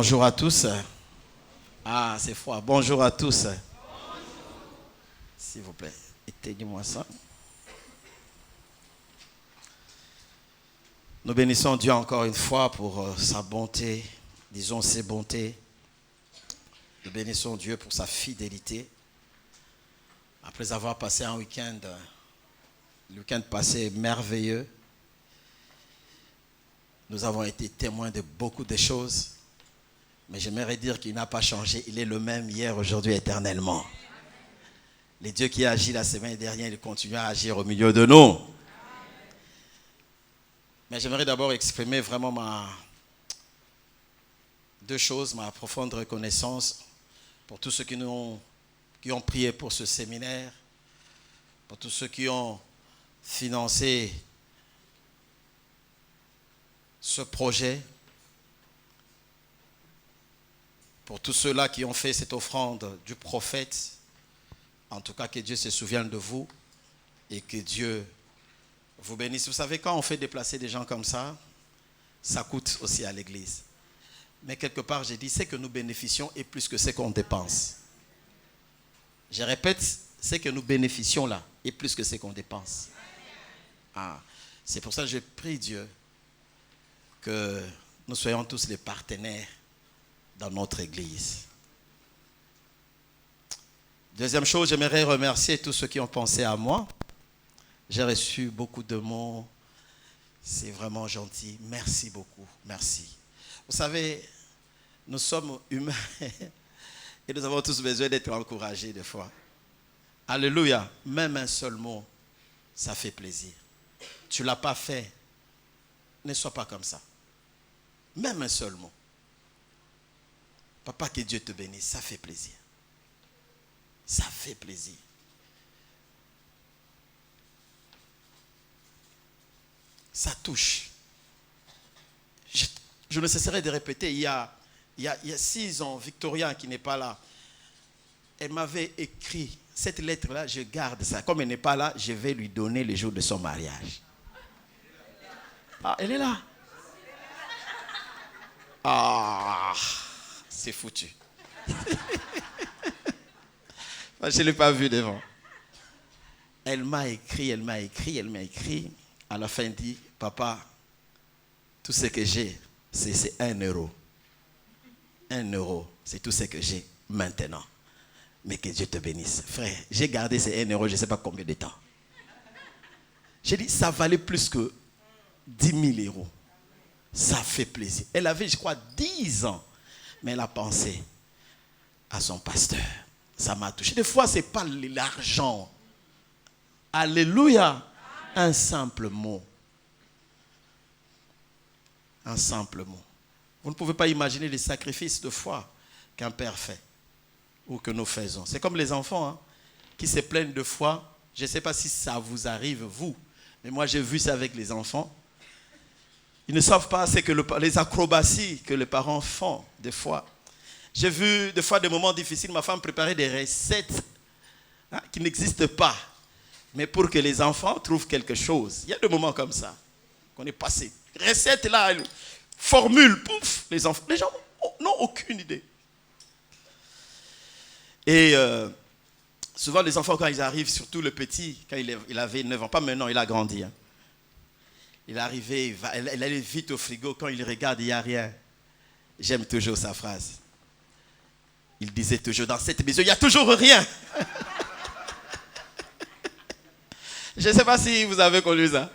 Bonjour à tous. Ah, c'est froid. Bonjour à tous. S'il vous plaît, éteignez-moi ça. Nous bénissons Dieu encore une fois pour sa bonté, disons ses bontés. Nous bénissons Dieu pour sa fidélité. Après avoir passé un week-end, le week-end passé merveilleux, nous avons été témoins de beaucoup de choses. Mais j'aimerais dire qu'il n'a pas changé. Il est le même hier, aujourd'hui, éternellement. Le Dieu qui a agi la semaine dernière, il continue à agir au milieu de nous. Mais j'aimerais d'abord exprimer vraiment deux choses, ma profonde reconnaissance pour tous ceux qui ont prié pour ce séminaire, pour tous ceux qui ont financé ce projet, pour tous ceux-là qui ont fait cette offrande du prophète. En tout cas, que Dieu se souvienne de vous et que Dieu vous bénisse. Vous savez, quand on fait déplacer des gens comme ça, ça coûte aussi à l'église. Mais quelque part, j'ai dit, c'est que nous bénéficions et plus que ce qu'on dépense. Je répète, c'est que nous bénéficions là et plus que ce qu'on dépense. Ah, c'est pour ça que je prie Dieu que nous soyons tous les partenaires dans notre église. Deuxième chose, j'aimerais remercier tous ceux qui ont pensé à moi. J'ai reçu beaucoup de mots. C'est vraiment gentil. Merci beaucoup. Merci. Vous savez, nous sommes humains et nous avons tous besoin d'être encouragés des fois. Alléluia. Même un seul mot, ça fait plaisir. Tu ne l'as pas fait, ne sois pas comme ça. Même un seul mot. Papa, que Dieu te bénisse, ça fait plaisir. Ça fait plaisir. Ça touche. Je ne cesserai de répéter, il y a 6 ans, Victoria qui n'est pas là, elle m'avait écrit, cette lettre-là, je garde ça. Comme elle n'est pas là, je vais lui donner le jour de son mariage. Ah, elle est là. Ah, c'est foutu. Moi, je ne l'ai pas vu devant. Elle m'a écrit. À la fin, elle dit, papa, tout ce que j'ai, c'est 1 euro. 1 euro, c'est tout ce que j'ai maintenant. Mais que Dieu te bénisse. Frère, j'ai gardé ces 1 euro, je ne sais pas combien de temps. J'ai dit, ça valait plus que 10 000 euros. Ça fait plaisir. Elle avait, je crois, 10 ans. Mais elle a pensé à son pasteur. Ça m'a touché. Des fois, ce n'est pas l'argent. Alléluia. Un simple mot. Un simple mot. Vous ne pouvez pas imaginer les sacrifices de foi qu'un père fait ou que nous faisons. C'est comme les enfants qui se plaignent de foi. Je ne sais pas si ça vous arrive, vous. Mais moi, j'ai vu ça avec les enfants. Ils ne savent pas ce que les acrobaties que les parents font des fois. J'ai vu des fois des moments difficiles, ma femme préparer des recettes qui n'existent pas. Mais pour que les enfants trouvent quelque chose. Il y a des moments comme ça qu'on est passé. Recette là, formule, pouf, les gens n'ont aucune idée. Et souvent les enfants quand ils arrivent, surtout le petit, quand il avait 9 ans, pas maintenant, il a grandi. Il est arrivé, il allait vite au frigo, quand il regarde, il n'y a rien. J'aime toujours sa phrase. Il disait toujours, dans cette maison, il n'y a toujours rien. Je ne sais pas si vous avez connu ça.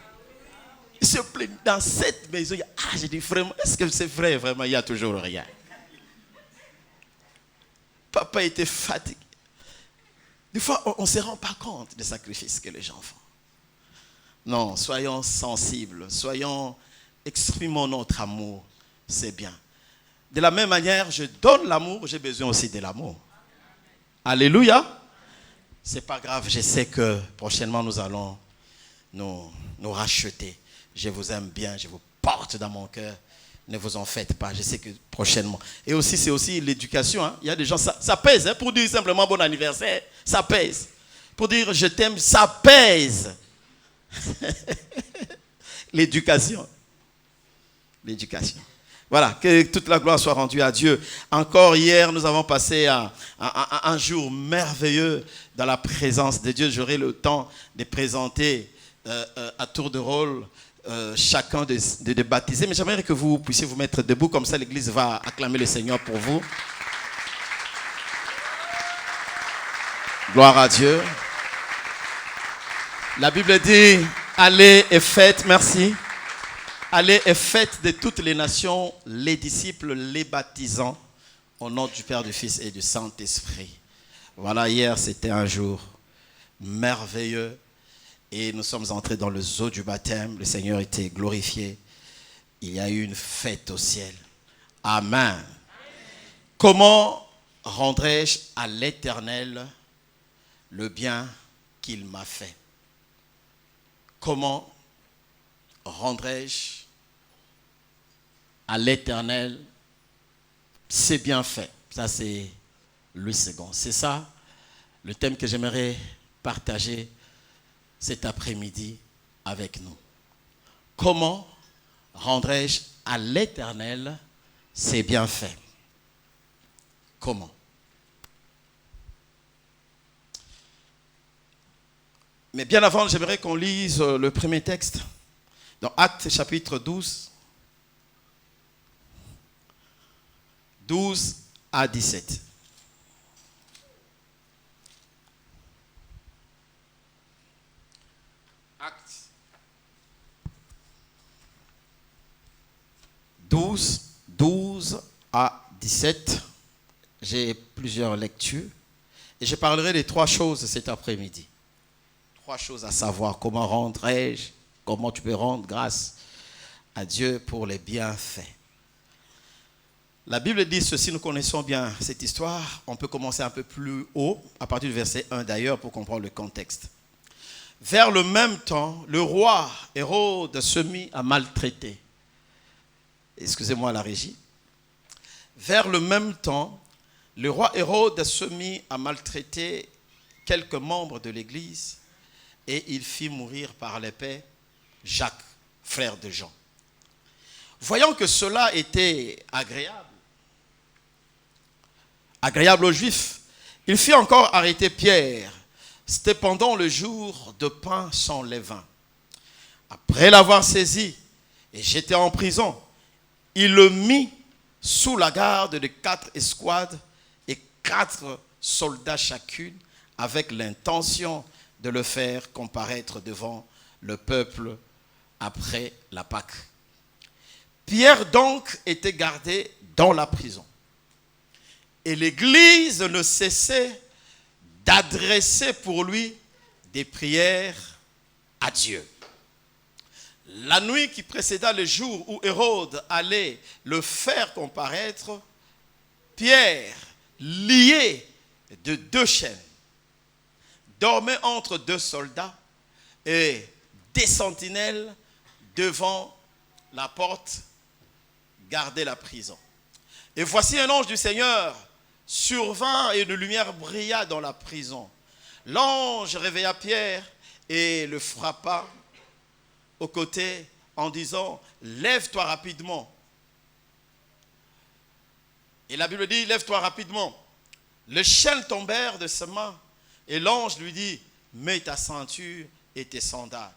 Il se plaît, dans cette maison, j'ai dit vraiment, est-ce que c'est vrai, vraiment, il n'y a toujours rien. Papa était fatigué. Des fois, on ne se rend pas compte des sacrifices que les gens font. Non, soyons sensibles, exprimons notre amour, c'est bien. De la même manière, je donne l'amour, j'ai besoin aussi de l'amour. Alléluia. C'est pas grave, je sais que prochainement nous allons nous racheter. Je vous aime bien, je vous porte dans mon cœur. Ne vous en faites pas, je sais que prochainement. Et aussi, c'est aussi l'éducation. Il y a des gens, ça pèse. Pour dire simplement bon anniversaire, ça pèse. Pour dire je t'aime, ça pèse. L'éducation. Voilà, que toute la gloire soit rendue à Dieu. Encore hier, nous avons passé un jour merveilleux dans la présence de Dieu. J'aurai le temps de présenter à tour de rôle chacun de baptisés. Mais j'aimerais que vous puissiez vous mettre debout, comme ça l'église va acclamer le Seigneur pour vous. Gloire à Dieu. La Bible dit, allez et faites, merci. Allez et faites de toutes les nations les disciples, les baptisant au nom du Père, du Fils et du Saint-Esprit. Voilà, hier c'était un jour merveilleux et nous sommes entrés dans le zoo du baptême. Le Seigneur était glorifié. Il y a eu une fête au ciel. Amen. Comment rendrai-je à l'Éternel le bien qu'il m'a fait? Comment rendrai-je à l'Éternel ses bienfaits? Ça, c'est le second. C'est ça le thème que j'aimerais partager cet après-midi avec nous. Comment rendrai-je à l'Éternel ses bienfaits? Comment? Mais bien avant, j'aimerais qu'on lise le premier texte dans Actes chapitre 12. 12 à 17. Actes 12 à 17. J'ai plusieurs lectures et je parlerai de 3 choses cet après-midi. 3 choses à savoir. Comment rendrai-je? Comment tu peux rendre grâce à Dieu pour les bienfaits? La Bible dit ceci, nous connaissons bien cette histoire. On peut commencer un peu plus haut, à partir du verset 1 d'ailleurs, pour comprendre le contexte. Vers le même temps, le roi Hérode se mit à maltraiter. Excusez-moi la régie. Vers le même temps, le roi Hérode se mit à maltraiter quelques membres de l'Église et il fit mourir par l'épée Jacques, frère de Jean. Voyant que cela était agréable aux Juifs, il fit encore arrêter Pierre. C'était pendant le jour de pain sans levain. Après l'avoir saisi et jeté en prison, il le mit sous la garde de 4 escouades et 4 soldats chacune, avec l'intention de le faire comparaître devant le peuple après la Pâque. Pierre donc était gardé dans la prison. Et l'Église ne cessait d'adresser pour lui des prières à Dieu. La nuit qui précéda le jour où Hérode allait le faire comparaître, Pierre, lié de 2 chaînes, dormait entre 2 soldats et des sentinelles devant la porte gardaient la prison. Et voici un ange du Seigneur survint et une lumière brilla dans la prison. L'ange réveilla Pierre et le frappa au côté en disant « Lève-toi rapidement ». Et la Bible dit « Lève-toi rapidement ». Les chaînes tombèrent de ses mains et l'ange lui dit « Mets ta ceinture et tes sandales ».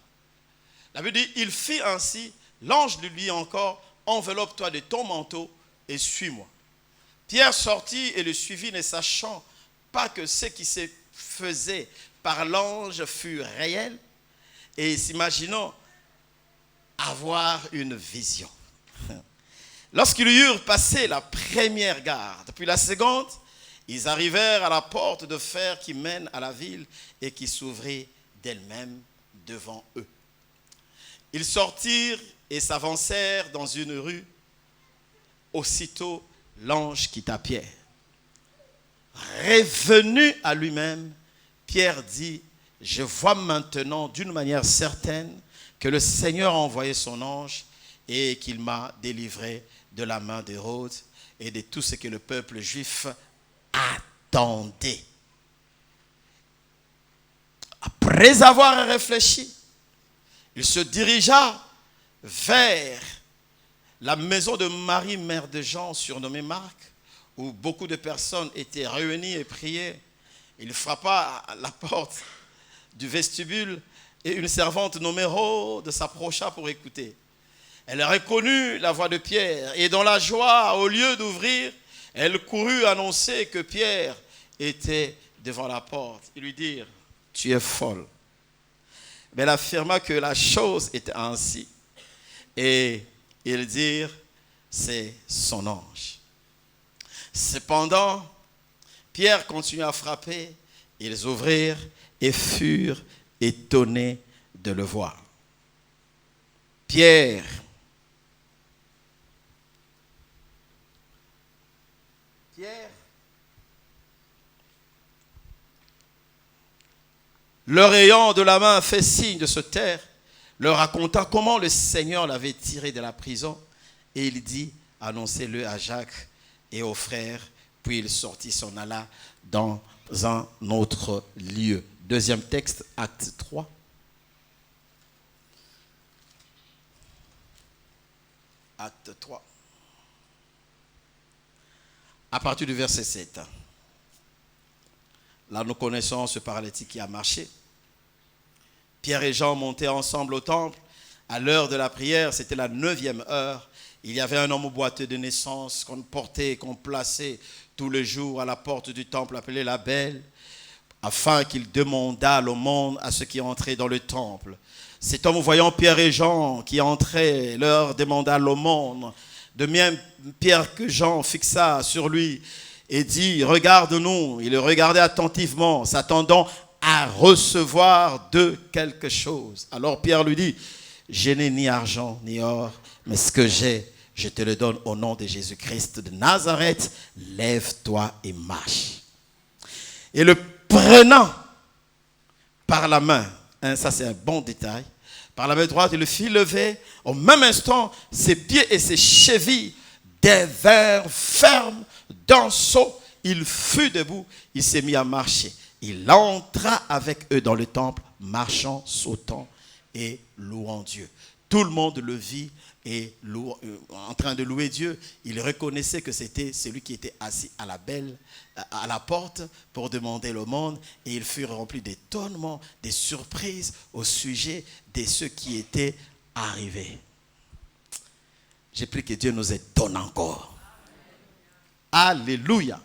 La Bible dit « Il fit ainsi ». L'ange lui dit encore « Enveloppe-toi de ton manteau et suis-moi ». Pierre sortit et le suivit, ne sachant pas que ce qui se faisait par l'ange fut réel et s'imaginant avoir une vision. Lorsqu'ils eurent passé la première garde, puis la seconde, ils arrivèrent à la porte de fer qui mène à la ville et qui s'ouvrit d'elle-même devant eux. Ils sortirent et s'avancèrent dans une rue. Aussitôt, l'ange quitta Pierre. Revenu à lui-même, Pierre dit, « Je vois maintenant d'une manière certaine que le Seigneur a envoyé son ange et qu'il m'a délivré de la main d'Hérode et de tout ce que le peuple juif attendait. » Après avoir réfléchi, il se dirigea vers la maison de Marie, mère de Jean, surnommée Marc, où beaucoup de personnes étaient réunies et priaient. Il frappa à la porte du vestibule et une servante nommée Rhoda s'approcha pour écouter. Elle reconnut la voix de Pierre et dans la joie, au lieu d'ouvrir, elle courut annoncer que Pierre était devant la porte. Ils lui dirent, « Tu es folle. » Mais elle affirma que la chose était ainsi. Et ils dirent, « C'est son ange. » Cependant, Pierre continua à frapper. Ils ouvrirent et furent étonnés de le voir. Pierre leur ayant de la main fait signe de se taire, leur raconta comment le Seigneur l'avait tiré de la prison. Et il dit, annoncez-le à Jacques et aux frères. Puis il sortit, s'en alla dans un autre lieu. Deuxième texte, acte 3. Acte 3. À partir du verset 7. Là, nous connaissons ce paralytique qui a marché. Pierre et Jean montaient ensemble au temple. À l'heure de la prière, c'était la 9e heure. Il y avait un homme boiteux de naissance qu'on portait et qu'on plaçait tous les jours à la porte du temple appelé la Belle, afin qu'il demandât l'aumône à ceux qui entraient dans le temple. Cet homme, voyant Pierre et Jean qui entraient, leur demanda l'aumône. De même, Pierre que Jean fixa sur lui et dit, « Regarde-nous ». Il le regardait attentivement, s'attendant à recevoir de quelque chose. Alors Pierre lui dit, « Je n'ai ni argent ni or, mais ce que j'ai, je te le donne au nom de Jésus-Christ de Nazareth. Lève-toi et marche. » Et le prenant par la main, ça c'est un bon détail, par la main droite, il le fit lever. Au même instant, ses pieds et ses chevilles devinrent fermes d'un saut. Il fut debout, il s'est mis à marcher. Il entra avec eux dans le temple, marchant, sautant et louant Dieu. Tout le monde le vit et en train de louer Dieu. Il reconnaissait que c'était celui qui était assis à la Belle, à la porte pour demander l'aumône. Et ils furent remplis d'étonnement, des surprises au sujet de ceux qui étaient arrivés. J'ai pris que Dieu nous étonne encore. Alléluia.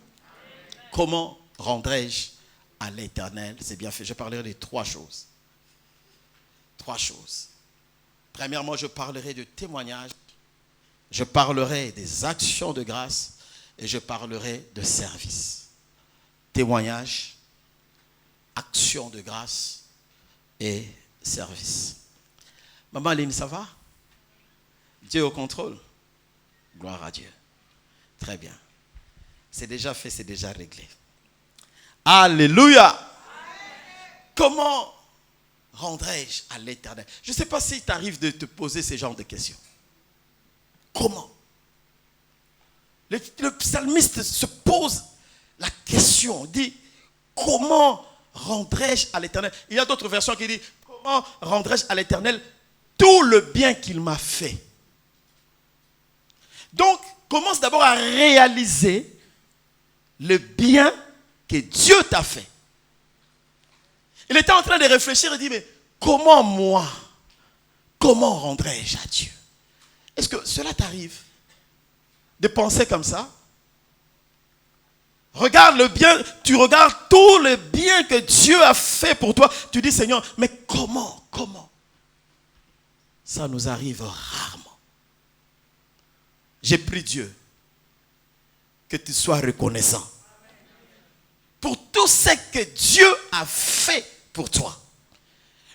Comment rendrai-je à l'Éternel? C'est bien fait. Je parlerai de 3 choses. 3 choses. Premièrement, je parlerai de témoignages. Je parlerai des actions de grâce. Et je parlerai de service. Témoignage, action de grâce et service. Maman Aline, ça va? Dieu est au contrôle. Gloire à Dieu. Très bien. C'est déjà fait, c'est déjà réglé. Alléluia. Amen. Comment rendrai-je à l'Éternel? Je ne sais pas si t'arrive de te poser ce genre de questions. Comment? Le psalmiste se pose la question, dit, comment rendrai-je à l'Éternel? Il y a d'autres versions qui disent, comment rendrai-je à l'Éternel tout le bien qu'il m'a fait? Donc, commence d'abord à réaliser le bien que Dieu t'a fait. Il était en train de réfléchir et dit, mais comment moi, comment rendrai-je à Dieu? Est-ce que cela t'arrive de penser comme ça? Regarde le bien, tu regardes tout le bien que Dieu a fait pour toi. Tu dis, Seigneur, mais comment? Ça nous arrive rarement. J'ai prié Dieu que tu sois reconnaissant pour tout ce que Dieu a fait pour toi.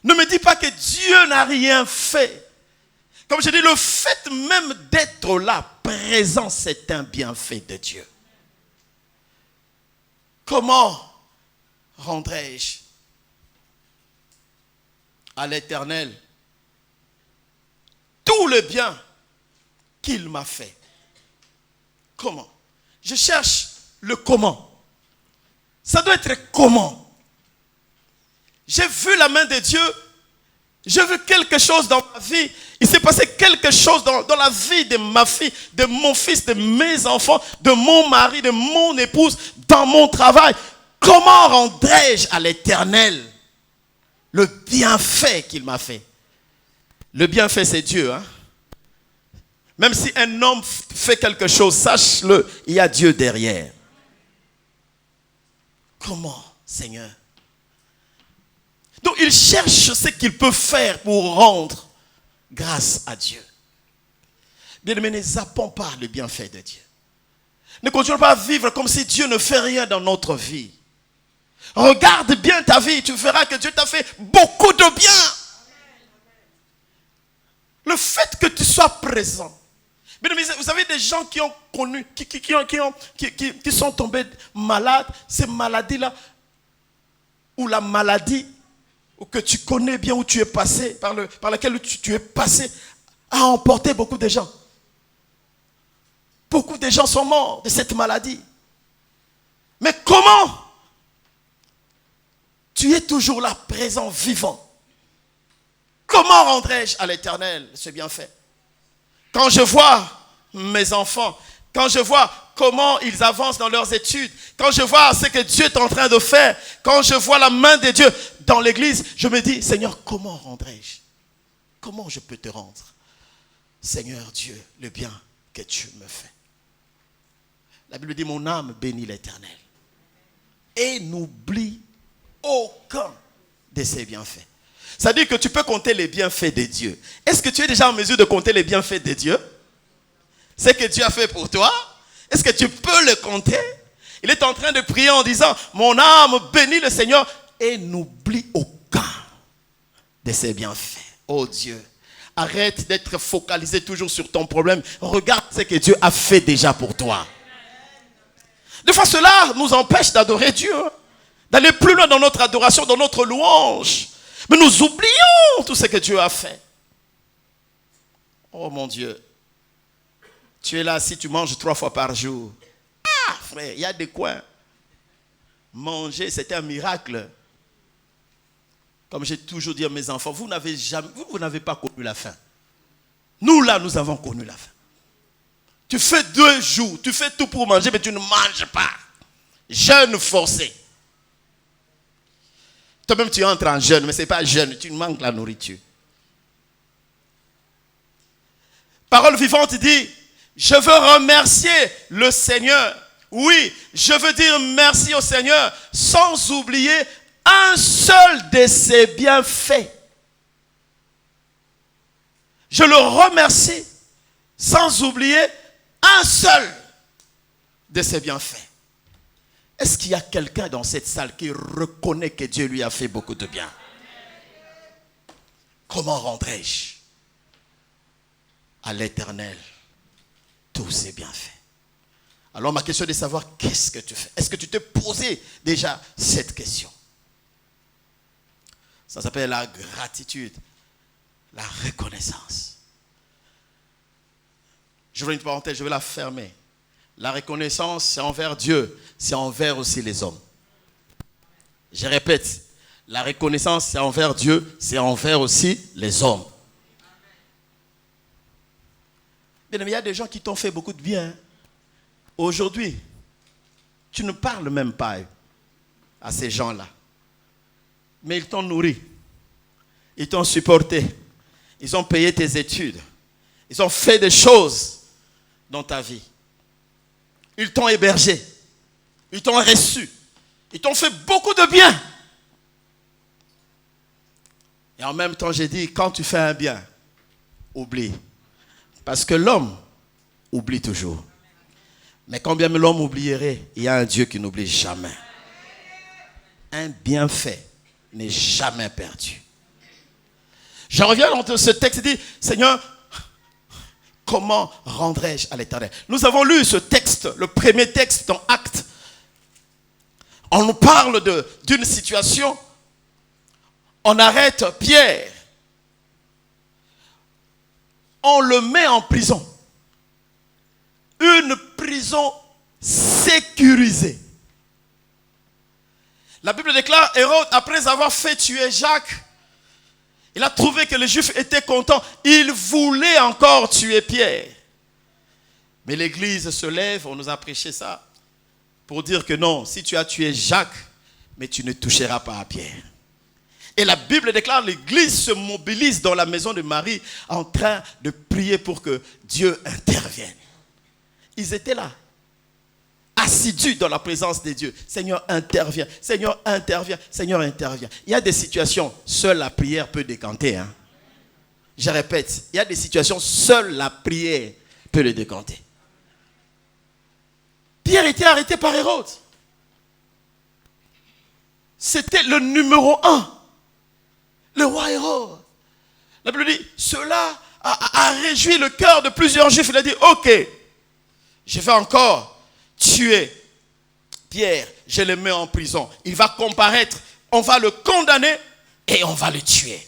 Ne me dis pas que Dieu n'a rien fait. Comme je dis, le fait même d'être là, présent, c'est un bienfait de Dieu. Comment rendrai-je à l'Éternel tout le bien qu'il m'a fait? Comment? Je cherche le comment. Ça doit être comment? J'ai vu la main de Dieu Je veux quelque chose dans ma vie. Il s'est passé quelque chose dans la vie de ma fille, de mon fils, de mes enfants, de mon mari, de mon épouse, dans mon travail. Comment rendrai-je à l'Éternel le bienfait qu'il m'a fait? Le bienfait, c'est Dieu. Hein? Même si un homme fait quelque chose, sache-le, il y a Dieu derrière. Comment, Seigneur? Donc, il cherche ce qu'il peut faire pour rendre grâce à Dieu. Bien-aimés, ne zappons pas le bienfait de Dieu. Ne continuons pas à vivre comme si Dieu ne fait rien dans notre vie. Regarde bien ta vie, tu verras que Dieu t'a fait beaucoup de bien. Le fait que tu sois présent. Bien-aimés, vous savez des gens qui ont connu, qui sont tombés malades, ces maladies-là, ou la maladie que tu connais bien, où tu es passé, par laquelle tu es passé, a emporté beaucoup de gens. Beaucoup de gens sont morts de cette maladie. Mais comment tu es toujours là, présent, vivant? Comment rendrai-je à l'Éternel ce bienfait? Quand je vois mes enfants, quand je vois comment ils avancent dans leurs études, quand je vois ce que Dieu est en train de faire, quand je vois la main de Dieu dans l'église, je me dis, Seigneur, comment rendrai-je? Comment je peux te rendre, Seigneur Dieu, le bien que tu me fais? La Bible dit, mon âme bénit l'Éternel et n'oublie aucun de ses bienfaits. Ça veut dire que tu peux compter les bienfaits de Dieu. Est-ce que tu es déjà en mesure de compter les bienfaits de Dieu? Ce que Dieu a fait pour toi, est-ce que tu peux le compter? Il est en train de prier en disant, mon âme bénit le Seigneur et n'oublie aucun de ses bienfaits. Oh Dieu, arrête d'être focalisé toujours sur ton problème. Regarde ce que Dieu a fait déjà pour toi. Des fois, cela nous empêche d'adorer Dieu, d'aller plus loin dans notre adoration, dans notre louange. Mais nous oublions tout ce que Dieu a fait. Oh mon Dieu, tu es là si tu manges 3 fois par jour. Ah frère, il y a des coins. Manger, c'est un miracle. Comme j'ai toujours dit à mes enfants, vous n'avez pas connu la faim. Nous là, nous avons connu la faim. Tu fais 2 jours, tu fais tout pour manger, mais tu ne manges pas. Jeûne forcé. Toi-même, tu entres en jeûne, mais ce n'est pas jeûne, tu manques la nourriture. Parole vivante dit, je veux remercier le Seigneur. Oui, je veux dire merci au Seigneur, sans oublier un seul de ses bienfaits. Je le remercie, sans oublier un seul de ses bienfaits. Est-ce qu'il y a quelqu'un dans cette salle qui reconnaît que Dieu lui a fait beaucoup de bien? Comment rendrai-je à l'Éternel tous ses bienfaits? Alors ma question est de savoir qu'est-ce que tu fais. Est-ce que tu t'es posé déjà cette question? Ça s'appelle la gratitude, la reconnaissance. Je veux une parenthèse, je vais la fermer. La reconnaissance, c'est envers Dieu, c'est envers aussi les hommes. Je répète, la reconnaissance, c'est envers Dieu, c'est envers aussi les hommes. Bien, il y a des gens qui t'ont fait beaucoup de bien. Aujourd'hui, tu ne parles même pas à ces gens-là. Mais ils t'ont nourri, ils t'ont supporté, ils ont payé tes études, ils ont fait des choses dans ta vie. Ils t'ont hébergé, ils t'ont reçu, ils t'ont fait beaucoup de bien. Et en même temps, j'ai dit, quand tu fais un bien, oublie. Parce que l'homme oublie toujours. Mais quand bien l'homme oublierait, il y a un Dieu qui n'oublie jamais. Un bienfait n'est jamais perdu. Je reviens dans ce texte et dis, Seigneur, comment rendrai-je à l'Éternel? Nous avons lu ce texte, le premier texte dans Actes. On nous parle d'une situation. On arrête Pierre. On le met en prison. Une prison sécurisée. La Bible déclare, Hérode, après avoir fait tuer Jacques, Il a trouvé que les Juifs étaient contents. Il voulait encore tuer Pierre. Mais l'Église se lève, on nous a prêché ça, pour dire que non, si tu as tué Jacques, mais tu ne toucheras pas à Pierre. Et la Bible déclare, l'Église se mobilise dans la maison de Marie en train de prier pour que Dieu intervienne. Ils étaient là, assidus dans la présence de Dieu. Seigneur, interviens. Seigneur, interviens. Seigneur, interviens. Il y a des situations, seule la prière peut décanter. Hein. Je répète, il y a des situations, seule la prière peut le décanter. Pierre était arrêté par Hérode. C'était le numéro 1. Le roi Hérode. La Bible dit, cela a réjoui le cœur de plusieurs Juifs. Il a dit, ok, je vais encore tuer Pierre. Je le mets en prison. Il va comparaître. On va le condamner et on va le tuer.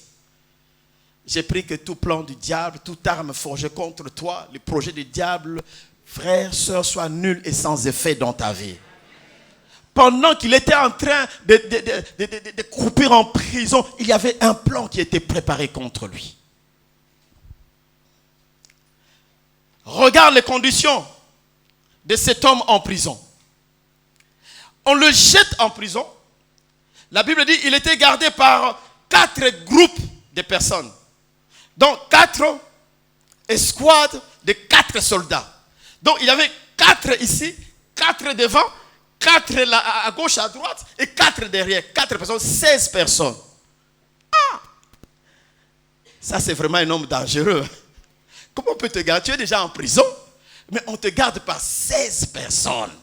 J'ai pris que tout plan du diable, toute arme forgée contre toi, les projets du diable, frères, sœurs, soient nuls et sans effet dans ta vie. Pendant qu'il était en train de croupir en prison, il y avait un plan qui était préparé contre lui. Regarde les conditions de cet homme en prison. On le jette en prison. La Bible dit qu'il était gardé par 4 groupes de personnes. Donc 4 escouades de 4 soldats. Donc il y avait 4 ici, 4 devant, 4 à gauche, à droite et 4 derrière. 4 personnes, 16 personnes. Ah! Ça, c'est vraiment un homme dangereux. Comment on peut te garder? Tu es déjà en prison, mais on te garde par 16 personnes.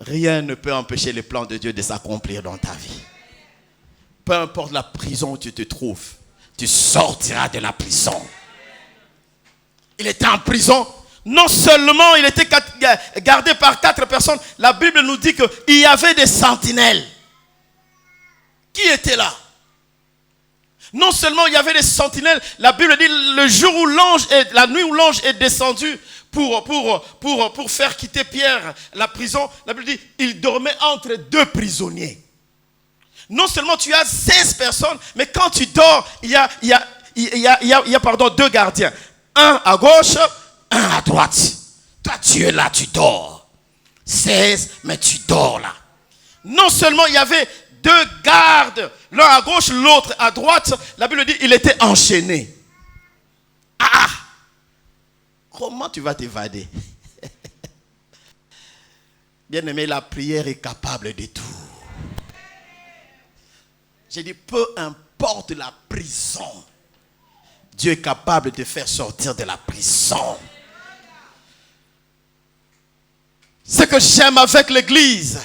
Rien ne peut empêcher les plans de Dieu de s'accomplir dans ta vie. Peu importe la prison où tu te trouves, tu sortiras de la prison. Il était en prison. Non seulement il était gardé par 4 personnes, la Bible nous dit qu'il y avait des sentinelles. Qui étaient là? Non seulement il y avait des sentinelles, la Bible dit le jour où la nuit où l'ange est descendu pour faire quitter Pierre la prison, la Bible dit il dormait entre 2 prisonniers. Non seulement tu as 16 personnes, mais quand tu dors, il y a 2 gardiens. Un à gauche, un à droite. Toi, tu es là, tu dors. 16, mais tu dors là. Non seulement il y avait 2 gardes, l'un à gauche, l'autre à droite. La Bible dit il était enchaîné. Ah! Comment tu vas t'évader? Bien-aimé, la prière est capable de tout. J'ai dit, peu importe la prison, Dieu est capable de faire sortir de la prison. Ce que j'aime avec l'église,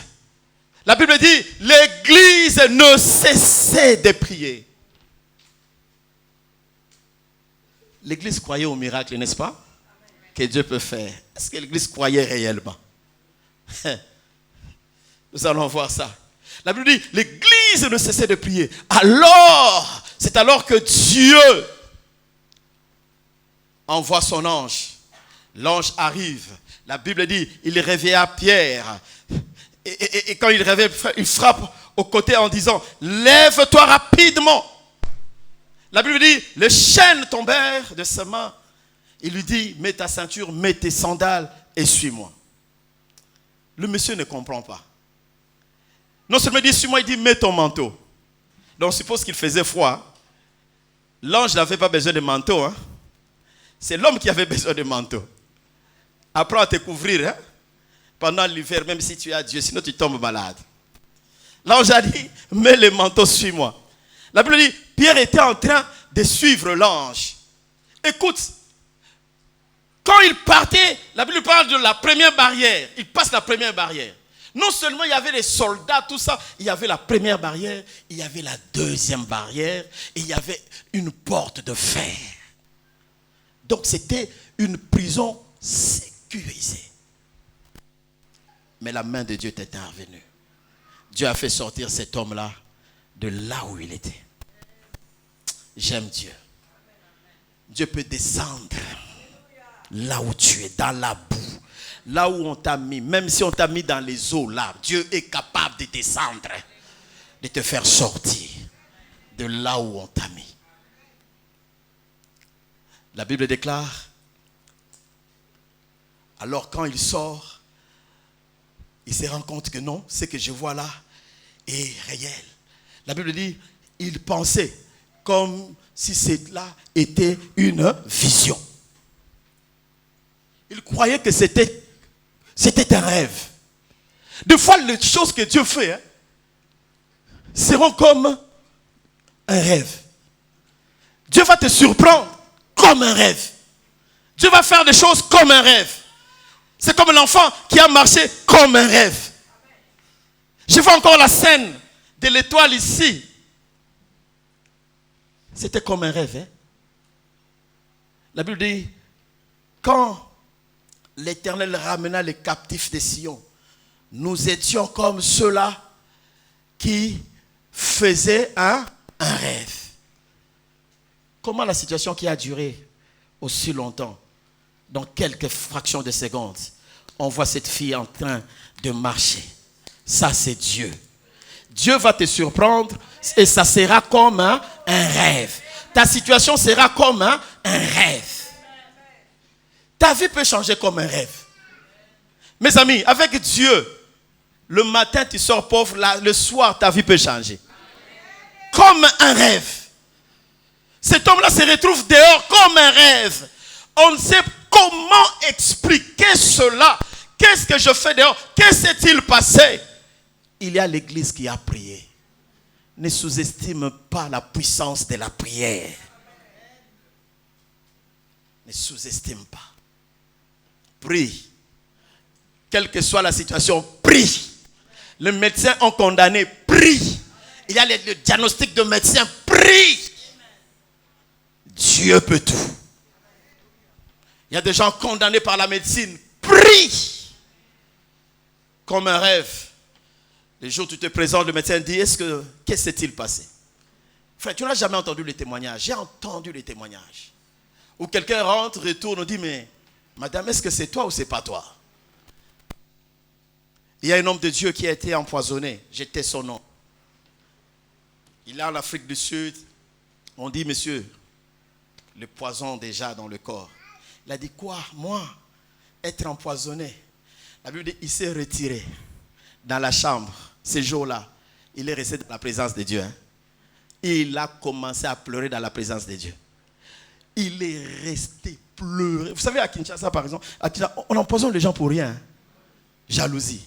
la Bible dit, l'église ne cessait de prier. L'église croyait au miracle, n'est-ce pas? Que Dieu peut faire. Est-ce que l'église croyait réellement? Nous allons voir ça. La Bible dit, l'église ne cessait de prier. Alors, c'est alors que Dieu envoie son ange. L'ange arrive. La Bible dit, il réveilla Pierre. Et quand il réveille, il frappe au côté en disant, lève-toi rapidement. La Bible dit, les chaînes tombèrent de ses mains. Il lui dit, mets ta ceinture, mets tes sandales et suis-moi. Le monsieur ne comprend pas. Non seulement il dit, suis-moi, il dit, mets ton manteau. Donc on suppose qu'il faisait froid. L'ange n'avait pas besoin de manteau. Hein? C'est l'homme qui avait besoin de manteau. Apprends à te couvrir hein? Pendant l'hiver, même si tu as Dieu, sinon tu tombes malade. L'ange a dit, mets le manteau, suis-moi. La Bible dit, Pierre était en train de suivre l'ange. Écoute, quand il partait, la Bible parle de la première barrière. Il passe la première barrière. Non seulement il y avait les soldats, tout ça, il y avait la première barrière, il y avait la deuxième barrière, et il y avait une porte de fer. Donc c'était une prison sécurisée. Mais la main de Dieu était intervenue. Dieu a fait sortir cet homme-là de là où il était. J'aime Dieu. Dieu peut descendre là où tu es, dans la boue. Là où on t'a mis, même si on t'a mis dans les eaux là, Dieu est capable de descendre. de te faire sortir de là où on t'a mis. La Bible déclare, alors quand il sort, il se rend compte que non, ce que je vois là est réel. La Bible dit, il pensait comme si cela était une vision. Il croyait que c'était un rêve. Des fois, les choses que Dieu fait seront comme un rêve. Dieu va te surprendre comme un rêve. Dieu va faire des choses comme un rêve. C'est comme l'enfant qui a marché comme un rêve. Je vois encore la scène de l'étoile ici. C'était comme un rêve. Hein? La Bible dit, quand l'Éternel ramena les captifs de Sion, nous étions comme ceux-là qui faisaient un rêve. Comment la situation qui a duré aussi longtemps, dans quelques fractions de secondes, on voit cette fille en train de marcher. Ça, c'est Dieu. Dieu va te surprendre et ça sera comme un rêve. Ta situation sera comme un rêve. Ta vie peut changer comme un rêve. Mes amis, avec Dieu, le matin tu sors pauvre, le soir ta vie peut changer. Comme un rêve. Cet homme-là se retrouve dehors comme un rêve. On ne sait comment expliquer cela. Qu'est-ce que je fais dehors? Qu'est-ce qui s'est-il passé? Il y a l'église qui a prié. Ne sous-estime pas la puissance de la prière. Ne sous-estime pas. Prie. Quelle que soit la situation, prie. Les médecins ont condamné, prie. Il y a le diagnostic de médecin, prie. Dieu peut tout. Il y a des gens condamnés par la médecine, prie. Comme un rêve. Le jour où tu te présentes, le médecin dit, qu'est-ce qui s'est-il passé? Frère, tu n'as jamais entendu les témoignages. J'ai entendu les témoignages. Où quelqu'un rentre, retourne, on dit, mais madame, est-ce que c'est toi ou c'est pas toi? Il y a un homme de Dieu qui a été empoisonné. J'étais son nom. Il est en Afrique du Sud. On dit, monsieur, le poison déjà dans le corps. Il a dit, quoi? Moi, être empoisonné. La Bible dit, il s'est retiré dans la chambre. Ces jours-là, il est resté dans la présence de Dieu. Hein. Il a commencé à pleurer dans la présence de Dieu. Il est resté pleurer. Vous savez, à Kinshasa, par exemple, on empoisonne les gens pour rien. Hein. Jalousie.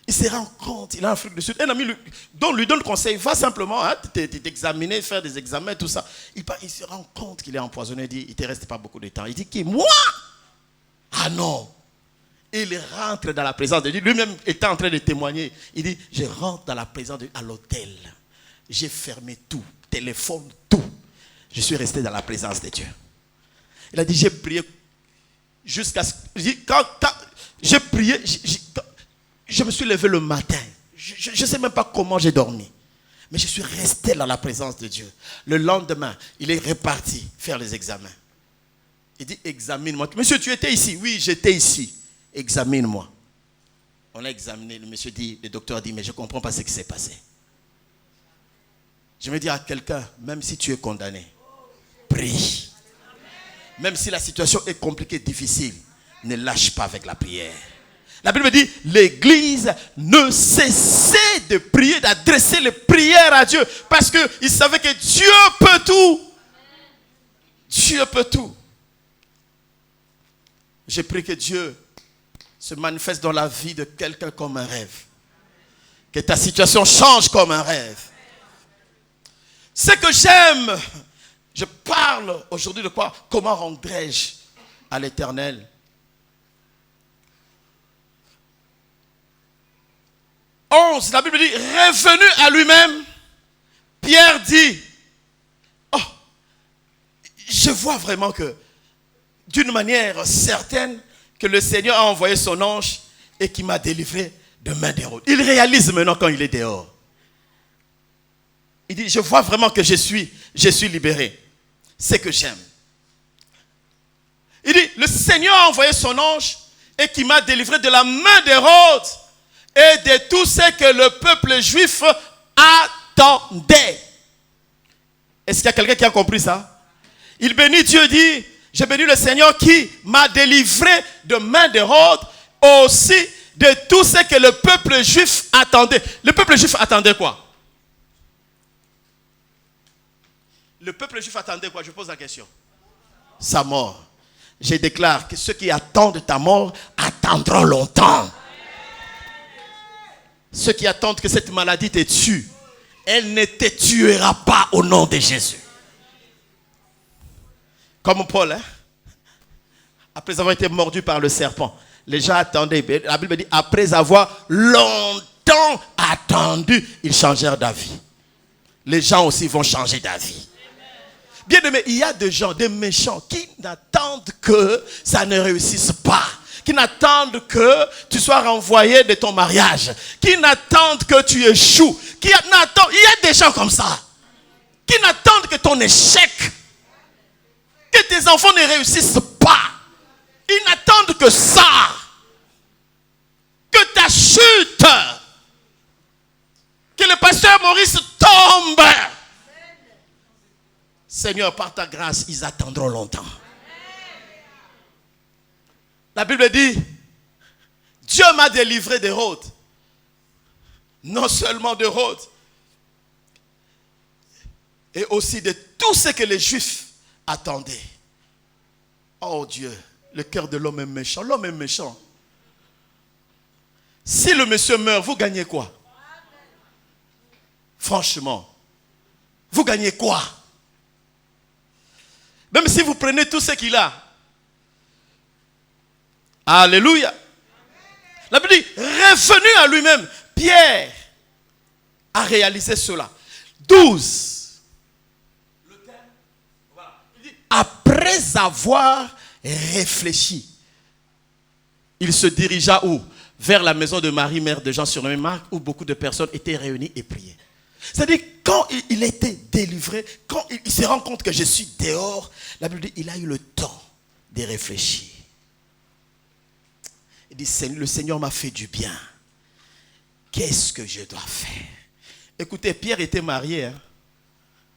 Il se rend compte, il est en Afrique du Sud. Un ami lui donne conseil, va simplement t'examiner, faire des examens, tout ça. Il se rend compte qu'il est empoisonné, il dit, il ne te reste pas beaucoup de temps. Il dit, qui? Moi? Ah non. Il rentre dans la présence de Dieu. Lui-même était en train de témoigner. Il dit, je rentre dans la présence de Dieu à l'hôtel. J'ai fermé tout, téléphone, tout. Je suis resté dans la présence de Dieu. Il a dit, j'ai prié jusqu'à ce que... Quand j'ai prié... Je me suis levé le matin. Je ne sais même pas comment j'ai dormi. Mais je suis resté dans la présence de Dieu. Le lendemain, il est reparti faire les examens. Il dit, examine-moi. Monsieur, tu étais ici? Oui, j'étais ici. Examine-moi. On a examiné. Le docteur a dit, mais je ne comprends pas ce qui s'est passé. Je me dis à quelqu'un, même si tu es condamné, prie. Même si la situation est compliquée, difficile, ne lâche pas avec la prière. La Bible dit, l'église ne cessait de prier, d'adresser les prières à Dieu. Parce qu'il savait que Dieu peut tout. Dieu peut tout. J'ai pris que Dieu se manifeste dans la vie de quelqu'un comme un rêve. Que ta situation change comme un rêve. Ce que j'aime, je parle aujourd'hui de quoi? Comment rendrai-je à l'Éternel? 11, la Bible dit, revenu à lui-même, Pierre dit, oh, je vois vraiment que, d'une manière certaine, que le Seigneur a envoyé son ange et qui m'a délivré de main d'Hérode. Il réalise maintenant quand il est dehors. Il dit, je vois vraiment que je suis libéré. C'est que j'aime. Il dit, le Seigneur a envoyé son ange et qui m'a délivré de la main d'Hérode et de tout ce que le peuple juif attendait. Est-ce qu'il y a quelqu'un qui a compris ça? Il bénit Dieu, dit, je bénis le Seigneur qui m'a délivré de main d'Hérode, aussi de tout ce que le peuple juif attendait. Le peuple juif attendait quoi? Le peuple juif attendait quoi? Je pose la question. Sa mort. Je déclare que ceux qui attendent ta mort attendront longtemps. Ceux qui attendent que cette maladie te tue, elle ne te tuera pas au nom de Jésus. Comme Paul, hein? Après avoir été mordu par le serpent, les gens attendaient. La Bible dit, après avoir longtemps attendu, ils changèrent d'avis. Les gens aussi vont changer d'avis. Bien aimé, il y a des gens, des méchants, qui n'attendent que ça ne réussisse pas. Qui n'attendent que tu sois renvoyé de ton mariage. Qui n'attendent que tu échoues. Il y a des gens comme ça. Qui n'attendent que ton échec. Que tes enfants ne réussissent pas. Ils n'attendent que ça. Que ta chute. Que le pasteur Maurice tombe. Seigneur, par ta grâce, ils attendront longtemps. La Bible dit, Dieu m'a délivré d'Hérode. Non seulement d'Hérode, et aussi de tout ce que les Juifs attendaient. Oh Dieu, le cœur de l'homme est méchant. L'homme est méchant. Si le monsieur meurt, vous gagnez quoi? Franchement, vous gagnez quoi? Même si vous prenez tout ce qu'il a. Alléluia. La Bible dit, revenu à lui-même, Pierre a réalisé cela. 12. Il dit, après avoir réfléchi, il se dirigea où? Vers la maison de Marie, mère de Jean surnommé Marc, où beaucoup de personnes étaient réunies et priaient. C'est-à-dire, quand il était délivré, quand il se rend compte que je suis dehors, la Bible dit, il a eu le temps de réfléchir. Il dit, le Seigneur m'a fait du bien. Qu'est-ce que je dois faire? Écoutez, Pierre était marié. Hein?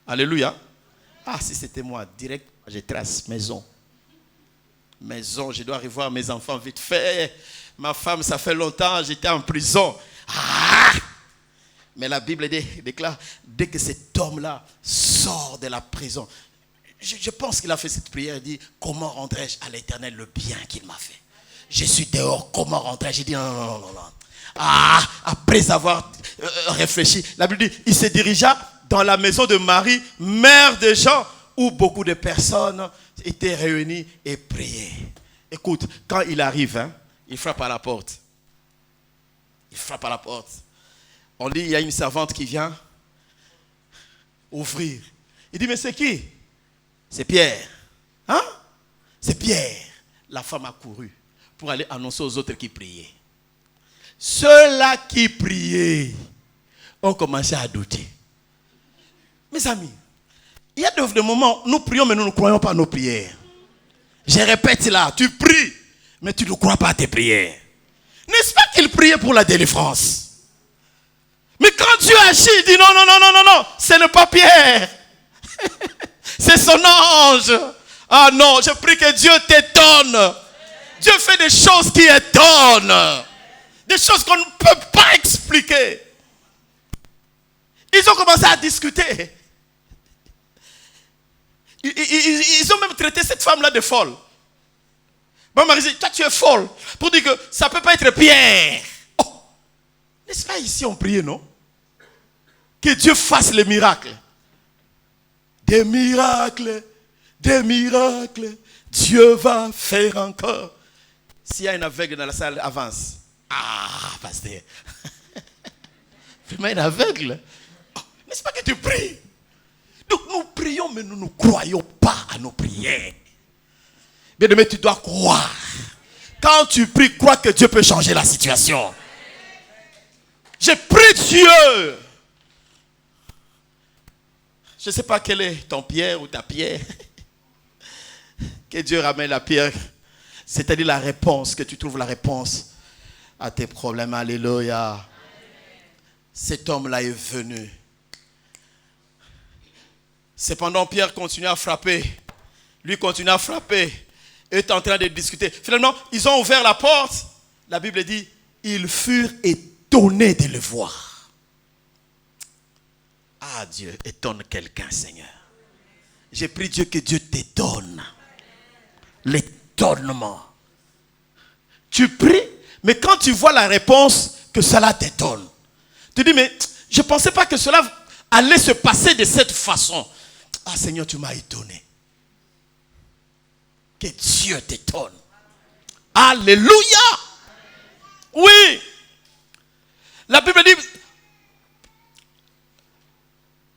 Alléluia. Ah, si c'était moi, direct, je trace maison. Maison, je dois revoir mes enfants vite fait. Ma femme, ça fait longtemps, j'étais en prison. Ah! Mais la Bible déclare, dès que cet homme-là sort de la prison, je pense qu'il a fait cette prière, il dit, comment rendrai-je à l'Éternel le bien qu'il m'a fait? Je suis dehors, comment rentrer? J'ai dit non. Ah, après avoir réfléchi, la Bible dit, il se dirigea dans la maison de Marie, mère de Jean, où beaucoup de personnes étaient réunies et priaient. Écoute, quand il arrive, hein, il frappe à la porte. Il frappe à la porte. On dit, il y a une servante qui vient ouvrir. Il dit, mais c'est qui? C'est Pierre. Hein? C'est Pierre. La femme a couru pour aller annoncer aux autres qui priaient. Ceux-là qui priaient ont commencé à douter. Mes amis, il y a des moments où nous prions, mais nous ne croyons pas à nos prières. Je répète là, tu pries, mais tu ne crois pas à tes prières. N'est-ce pas qu'il priait pour la délivrance? Mais quand Dieu agit, il dit non, ce n'est pas Pierre. C'est son ange. Ah non, je prie que Dieu t'étonne. Dieu fait des choses qui étonnent. Des choses qu'on ne peut pas expliquer. Ils ont commencé à discuter. Ils ont même traité cette femme-là de folle. Bon, Marie dit, toi tu es folle. Pour dire que ça ne peut pas être Pierre. Oh. N'est-ce pas ici on prie, non? Que Dieu fasse les miracles. Des miracles. Des miracles. Dieu va faire encore. S'il y a un aveugle dans la salle, avance. Ah, pasteur. Vraiment un aveugle. Oh, n'est-ce pas que tu pries? Donc nous prions, mais nous ne croyons pas à nos prières. Bien aimé, tu dois croire. Quand tu pries, crois que Dieu peut changer la situation. Je prie Dieu. Je ne sais pas quel est ton pierre ou ta pierre. Que Dieu ramène la pierre. C'est-à-dire la réponse, que tu trouves la réponse à tes problèmes. Alléluia. cet homme-là est venu. Cependant, Pierre continue à frapper. Lui continue à frapper. Il est en train de discuter. Finalement, ils ont ouvert la porte. La Bible dit, ils furent étonnés de le voir. Ah, Dieu, étonne quelqu'un, Seigneur. J'ai pris Dieu que Dieu t'étonne. L'étonnement. Tu pries, mais quand tu vois la réponse, que cela t'étonne. Tu dis, mais je ne pensais pas que cela allait se passer de cette façon. Ah, Seigneur, tu m'as étonné. Que Dieu t'étonne. Alléluia. Oui. La Bible dit,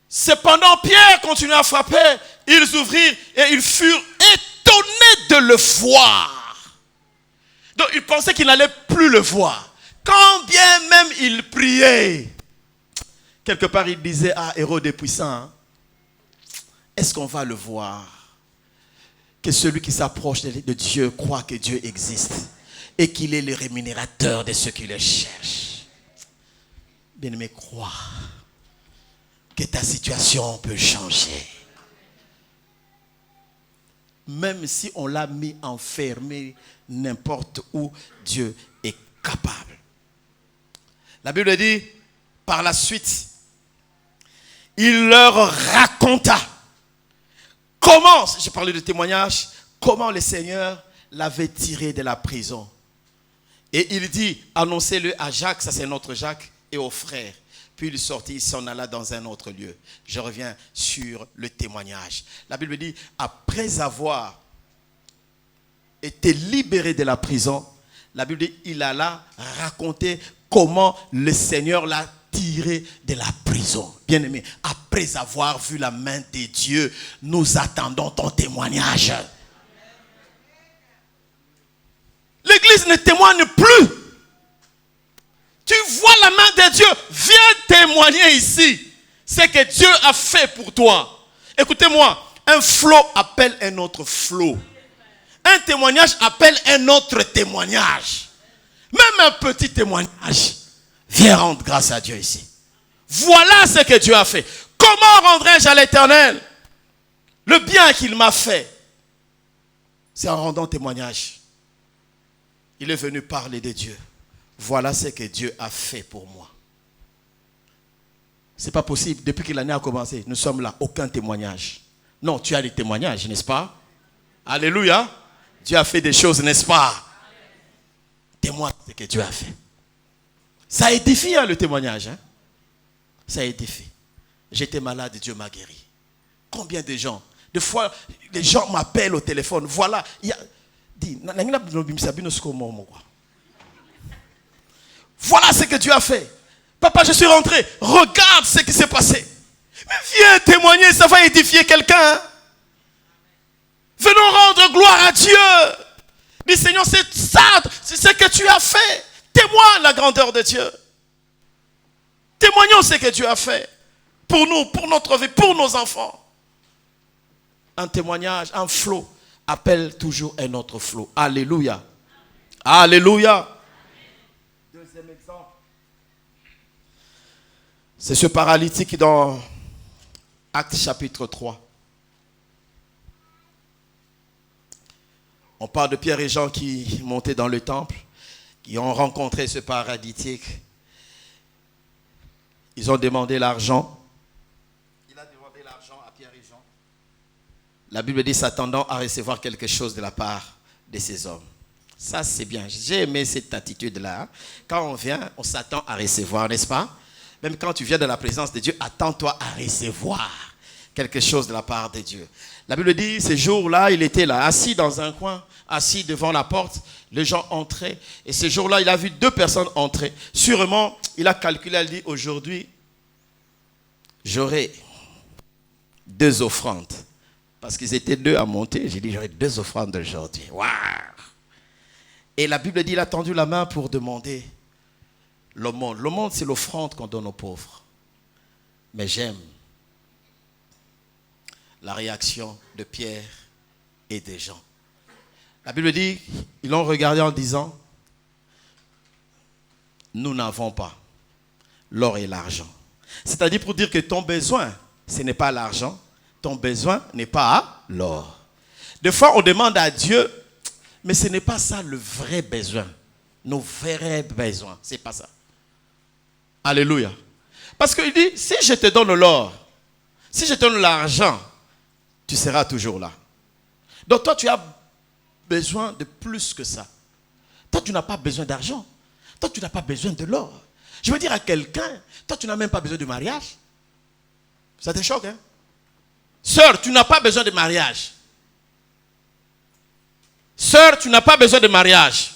cependant Pierre continua à frapper, ils ouvrirent et ils furent étonnés de le voir. Donc ils pensaient qu'ils n'allaient plus le voir. Quand bien même ils priaient. Quelque part ils disaient, ah, Hérode est puissant. Hein? Est-ce qu'on va le voir? Que celui qui s'approche de Dieu croit que Dieu existe et qu'il est le rémunérateur de ceux qui le cherchent. Bien-aimé, crois que ta situation peut changer. Même si on l'a mis enfermé n'importe où, Dieu est capable. La Bible dit, par la suite, il leur raconta comment, je parlais de témoignage, comment le Seigneur l'avait tiré de la prison. Et il dit, annoncez-le à Jacques, ça c'est notre Jacques, et aux frères. Puis il sortit, il s'en alla dans un autre lieu. Je reviens sur le témoignage. La Bible dit, après avoir été libéré de la prison, la Bible dit, il alla raconter comment le Seigneur l'a tiré de la prison. Bien-aimé, après avoir vu la main de Dieu, nous attendons ton témoignage. L'église ne témoigne plus. Tu vois la main de Dieu, viens témoigner ici. C'est que Dieu a fait pour toi. Écoutez-moi, un flot appelle un autre flot. Un témoignage appelle un autre témoignage. Même un petit témoignage. Viens rendre grâce à Dieu ici. Voilà ce que Dieu a fait. Comment rendrai-je à l'Éternel le bien qu'il m'a fait? C'est en rendant témoignage. Il est venu parler de Dieu. Voilà ce que Dieu a fait pour moi. Ce n'est pas possible. Depuis que l'année a commencé, nous sommes là. Aucun témoignage. Non, tu as des témoignages, n'est-ce pas? Alléluia. Dieu a fait des choses, n'est-ce pas? Témoigne ce que Dieu a fait. Ça édifie le témoignage. Hein? Ça édifie. J'étais malade, Dieu m'a guéri. Combien de gens? Des fois, les gens m'appellent au téléphone. Voilà. Voilà ce que Dieu a fait. Papa, je suis rentré. Regarde ce qui s'est passé. Mais viens témoigner, ça va édifier quelqu'un. Hein? Venons rendre gloire à Dieu. Dis Seigneur, c'est ça, c'est ce que tu as fait. Témoigne la grandeur de Dieu. Témoignons ce que Dieu a fait. Pour nous, pour notre vie, pour nos enfants. Un témoignage, un flot appelle toujours un autre flot. Alléluia. Alléluia. Deuxième exemple. C'est ce paralytique dans Actes chapitre 3. On parle de Pierre et Jean qui montaient dans le temple, qui ont rencontré ce paralytique. Ils ont demandé l'argent. Il a demandé l'argent à Pierre et Jean. La Bible dit s'attendant à recevoir quelque chose de la part de ces hommes. Ça, c'est bien. J'ai aimé cette attitude-là. Quand on vient, on s'attend à recevoir, n'est-ce pas? Même quand tu viens de la présence de Dieu, attends-toi à recevoir quelque chose de la part de Dieu. La Bible dit, ce jour-là, il était là, assis dans un coin, assis devant la porte. Les gens entraient. Et ce jour-là, il a vu 2 personnes entrer. Sûrement, il a calculé, il dit, aujourd'hui, j'aurai 2 offrandes. Parce qu'ils étaient 2 à monter. J'ai dit, j'aurai 2 offrandes aujourd'hui. Waouh! Et la Bible dit, il a tendu la main pour demander l'aumône. L'aumône, c'est l'offrande qu'on donne aux pauvres. Mais j'aime la réaction de Pierre et des gens. La Bible dit, ils l'ont regardé en disant, nous n'avons pas. l'or et l'argent. C'est-à-dire pour dire que ton besoin, ce n'est pas l'argent, ton besoin n'est pas l'or. Des fois, on demande à Dieu, mais ce n'est pas ça le vrai besoin. Nos vrais besoins, ce n'est pas ça. Alléluia. Parce qu'il dit, si je te donne l'or, si je te donne l'argent, tu seras toujours là. Donc toi, tu as besoin de plus que ça. Toi, tu n'as pas besoin d'argent. Toi, tu n'as pas besoin de l'or. Je veux dire à quelqu'un, toi, tu n'as même pas besoin de mariage. Ça te choque, hein? Sœur, tu n'as pas besoin de mariage. Sœur, tu n'as pas besoin de mariage.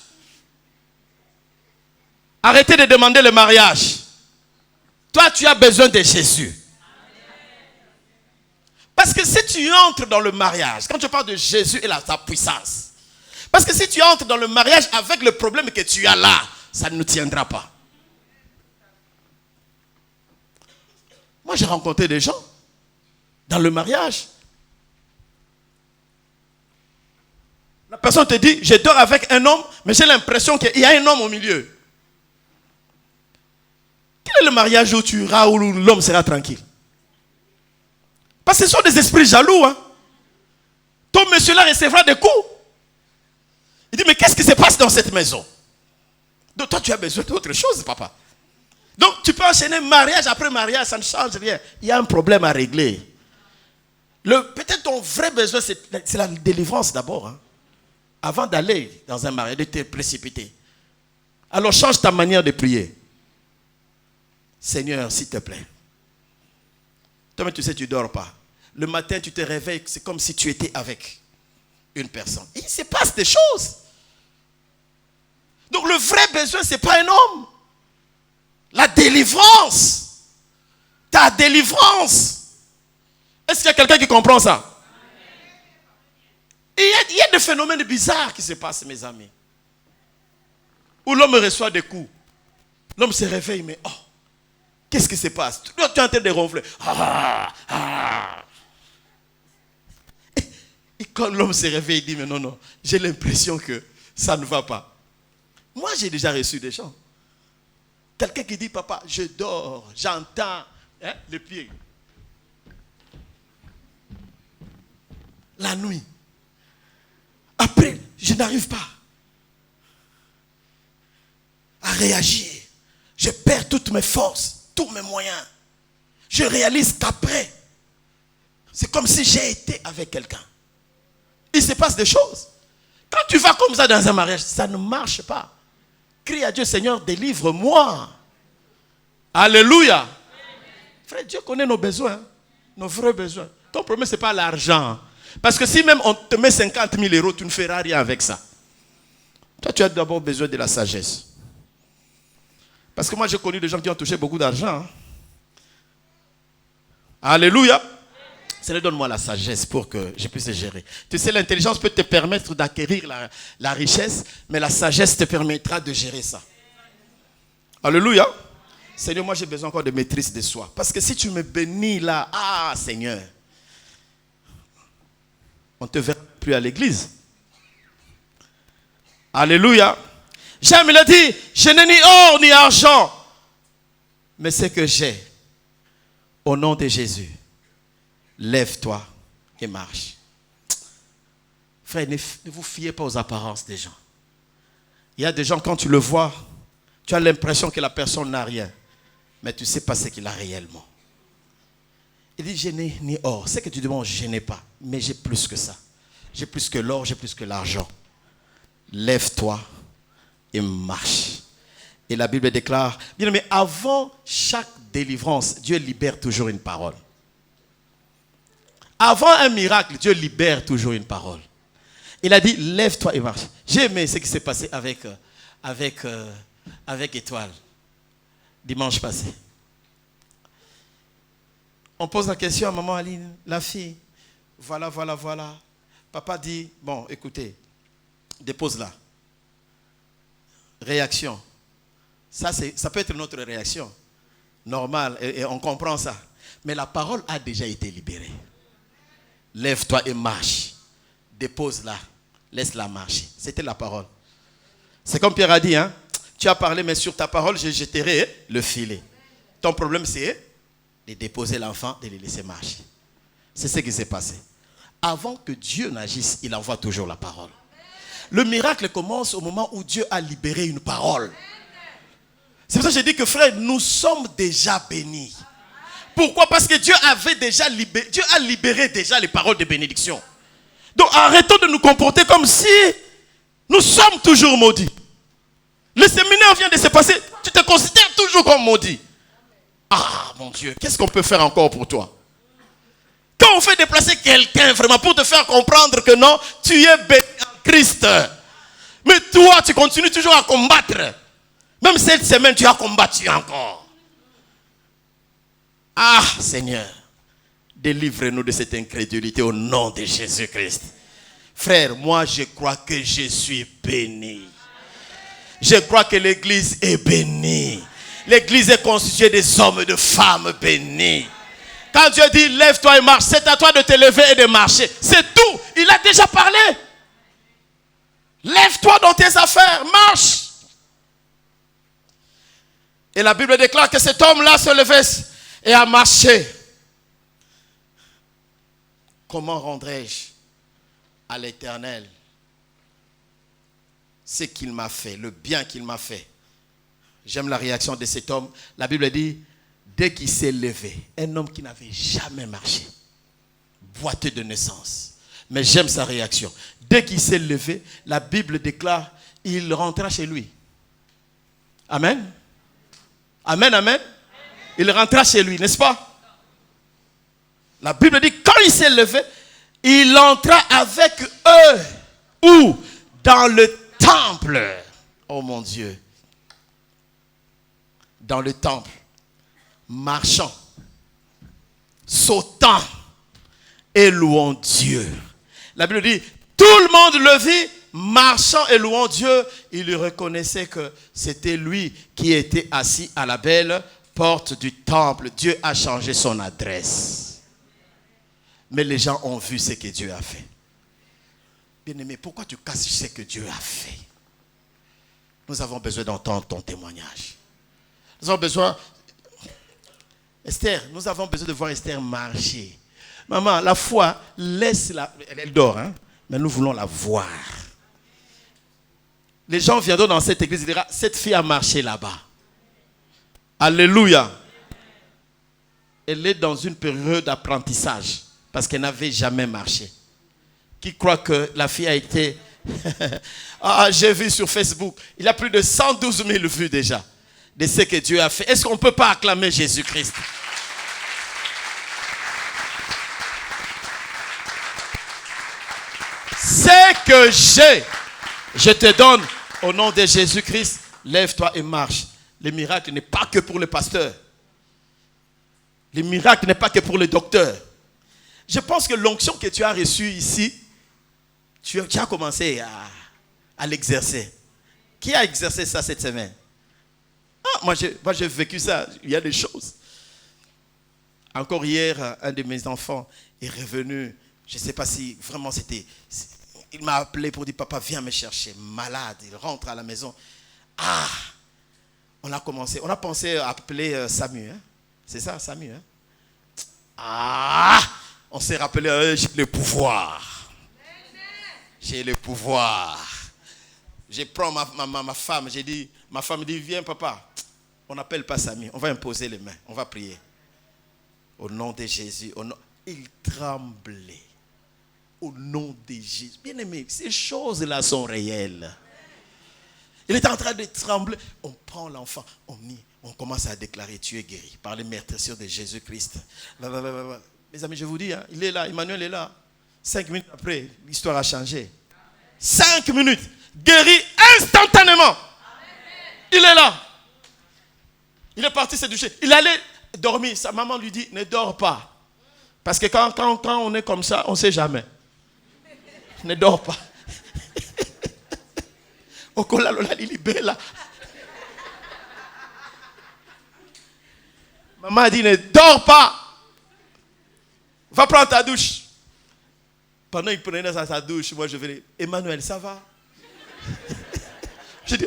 Arrêtez de demander le mariage. Toi, tu as besoin de Jésus. Parce que si tu entres dans le mariage, quand je parle de Jésus et sa puissance, parce que si tu entres dans le mariage avec le problème que tu as là, ça ne tiendra pas. Moi, j'ai rencontré des gens dans le mariage. La personne te dit, je dors avec un homme, mais j'ai l'impression qu'il y a un homme au milieu. Quel est le mariage où tu iras, où l'homme sera tranquille? Parce que ce sont des esprits jaloux. Hein? Ton monsieur-là recevra des coups. Il dit, mais qu'est-ce qui se passe dans cette maison? Donc toi, tu as besoin d'autre chose, papa. Donc tu peux enchaîner mariage après mariage, ça ne change rien. Il y a un problème à régler. Peut-être ton vrai besoin, c'est la délivrance d'abord. Hein? Avant d'aller dans un mariage, de te précipiter. Alors change ta manière de prier. Seigneur, s'il te plaît. Toi, tu sais, tu ne dors pas. Le matin, tu te réveilles, c'est comme si tu étais avec une personne. Il se passe des choses. Donc le vrai besoin, ce n'est pas un homme. La délivrance. Ta délivrance. Est-ce qu'il y a quelqu'un qui comprend ça? Il y a des phénomènes bizarres qui se passent, mes amis. Où l'homme reçoit des coups. L'homme se réveille, mais oh, qu'est-ce qui se passe? Tu es en train de ronfler. Et quand l'homme se réveille, il dit, mais non, j'ai l'impression que ça ne va pas. Moi, j'ai déjà reçu des gens. Quelqu'un qui dit, papa, je dors, j'entends les pieds. La nuit. Après, je n'arrive pas à réagir. Je perds toutes mes forces, tous mes moyens. Je réalise qu'après, c'est comme si j'ai été avec quelqu'un. Il se passe des choses. Quand tu vas comme ça dans un mariage, ça ne marche pas. Crie à Dieu, Seigneur, délivre-moi. Alléluia. Frère, Dieu connaît nos besoins, nos vrais besoins. Ton problème, ce n'est pas l'argent. Parce que si même on te met 50 000 euros, tu ne feras rien avec ça. Toi, tu as d'abord besoin de la sagesse. Parce que moi, j'ai connu des gens qui ont touché beaucoup d'argent. Alléluia. Seigneur, donne-moi la sagesse pour que je puisse gérer. Tu sais, l'intelligence peut te permettre d'acquérir la richesse, mais la sagesse te permettra de gérer ça. Alléluia. Seigneur, moi, j'ai besoin encore de maîtrise de soi. Parce que si tu me bénis là, Seigneur, on ne te verra plus à l'église. Alléluia. J'aime, il a dit, je n'ai ni or ni argent, mais ce que j'ai, au nom de Jésus, lève-toi et marche. Frère, ne vous fiez pas aux apparences des gens. Il y a des gens, quand tu le vois, tu as l'impression que la personne n'a rien, mais tu ne sais pas ce qu'il a réellement. Il dit, je n'ai ni or. Ce que tu demandes, je n'ai pas, mais j'ai plus que ça. J'ai plus que l'or, j'ai plus que l'argent. Lève-toi et marche. Et la Bible déclare, bien, mais avant chaque délivrance, Dieu libère toujours une parole. Avant un miracle, Dieu libère toujours une parole. Il a dit, lève-toi et marche. J'ai aimé ce qui s'est passé avec Étoile, dimanche passé. On pose la question à maman Aline, la fille. Voilà. Papa dit, bon, écoutez, dépose-la. Réaction. Ça peut être notre réaction. Normale, et on comprend ça. Mais la parole a déjà été libérée. Lève-toi et marche. Dépose-la. Laisse-la marcher. C'était la parole. C'est comme Pierre a dit, hein. Tu as parlé, mais sur ta parole, je jeterai le filet. Ton problème, c'est de déposer l'enfant, de le laisser marcher. C'est ce qui s'est passé. Avant que Dieu n'agisse, il envoie toujours la parole. Le miracle commence au moment où Dieu a libéré une parole. C'est pour ça que j'ai dit que frère, nous sommes déjà bénis. Pourquoi? Parce que Dieu avait déjà libéré, Dieu a libéré déjà les paroles de bénédiction. Donc arrêtons de nous comporter comme si nous sommes toujours maudits. Le séminaire vient de se passer, tu te considères toujours comme maudit. Ah mon Dieu, qu'est-ce qu'on peut faire encore pour toi? Quand on fait déplacer quelqu'un vraiment pour te faire comprendre que non, tu es béni en Christ. Mais toi, tu continues toujours à combattre. Même cette semaine, tu as combattu encore. Ah Seigneur, délivre-nous de cette incrédulité au nom de Jésus-Christ. Frère, moi je crois que je suis béni. Je crois que l'église est bénie. L'église est constituée des hommes et de femmes bénis. Quand Dieu dit lève-toi et marche, c'est à toi de te lever et de marcher. C'est tout. Il a déjà parlé. Lève-toi dans tes affaires, marche. Et la Bible déclare que cet homme-là se levait et a marché. Comment rendrai-je à l'Éternel ce qu'il m'a fait, le bien qu'il m'a fait? J'aime la réaction de cet homme. La Bible dit, dès qu'il s'est levé, un homme qui n'avait jamais marché, boiteux de naissance. Mais j'aime sa réaction. Dès qu'il s'est levé, la Bible déclare, il rentra chez lui. Amen. Amen, amen. Il rentra chez lui, n'est-ce pas? La Bible dit, quand il s'est levé, il entra avec eux. Où? Dans le temple. Oh mon Dieu. Dans le temple. Marchant. Sautant. Et louant Dieu. La Bible dit, tout le monde le vit, marchant et louant Dieu. Il reconnaissait que c'était lui qui était assis à la belle porte du temple. Dieu a changé son adresse. Mais les gens ont vu ce que Dieu a fait. Bien-aimé, pourquoi tu casses ce que Dieu a fait? Nous avons besoin d'entendre ton témoignage. Nous avons besoin... Esther, nous avons besoin de voir Esther marcher. Maman, la foi, laisse-la... Elle dort, hein? Mais nous voulons la voir. Les gens viendront dans cette église et diront, cette fille a marché là-bas. Alléluia. Elle est dans une période d'apprentissage parce qu'elle n'avait jamais marché. Qui croit que la fille a été... Ah, j'ai vu sur Facebook, il y a plus de 112 000 vues déjà de ce que Dieu a fait. Est-ce qu'on ne peut pas acclamer Jésus-Christ? Ce que j'ai, je te donne au nom de Jésus-Christ. Lève-toi et marche. Le miracle n'est pas que pour le pasteur. Le miracle n'est pas que pour le docteur. Je pense que l'onction que tu as reçue ici, tu as commencé à l'exercer. Qui a exercé ça cette semaine? Ah, moi j'ai vécu ça. Il y a des choses. Encore hier, un de mes enfants est revenu. Je ne sais pas si vraiment c'était... Il m'a appelé pour dire, papa, viens me chercher. Malade, il rentre à la maison. Ah, on a pensé à appeler Samu. Hein? C'est ça, Samu. Hein? Ah, on s'est rappelé, j'ai le pouvoir. J'ai le pouvoir. Je prends ma femme, j'ai dit, ma femme dit, viens papa. On n'appelle pas Samu, on va imposer les mains, on va prier. Au nom de Jésus, il tremblait. Au nom de Jésus. Bien aimé, ces choses-là sont réelles. Il est en train de trembler. On prend l'enfant, on commence à déclarer, tu es guéri par les meurtrissures de Jésus-Christ. Mes amis, je vous dis, hein, il est là, Emmanuel est là. 5 minutes après, l'histoire a changé. 5 minutes, guéri instantanément. Il est là. Il est parti se doucher. Il allait dormir. Sa maman lui dit, ne dors pas. Parce que quand on est comme ça, on ne sait jamais. Ne dors pas. Maman a dit, ne dors pas. Va prendre ta douche. Pendant qu'il prenait sa douche, moi je venais, Emmanuel, ça va? J'ai dit,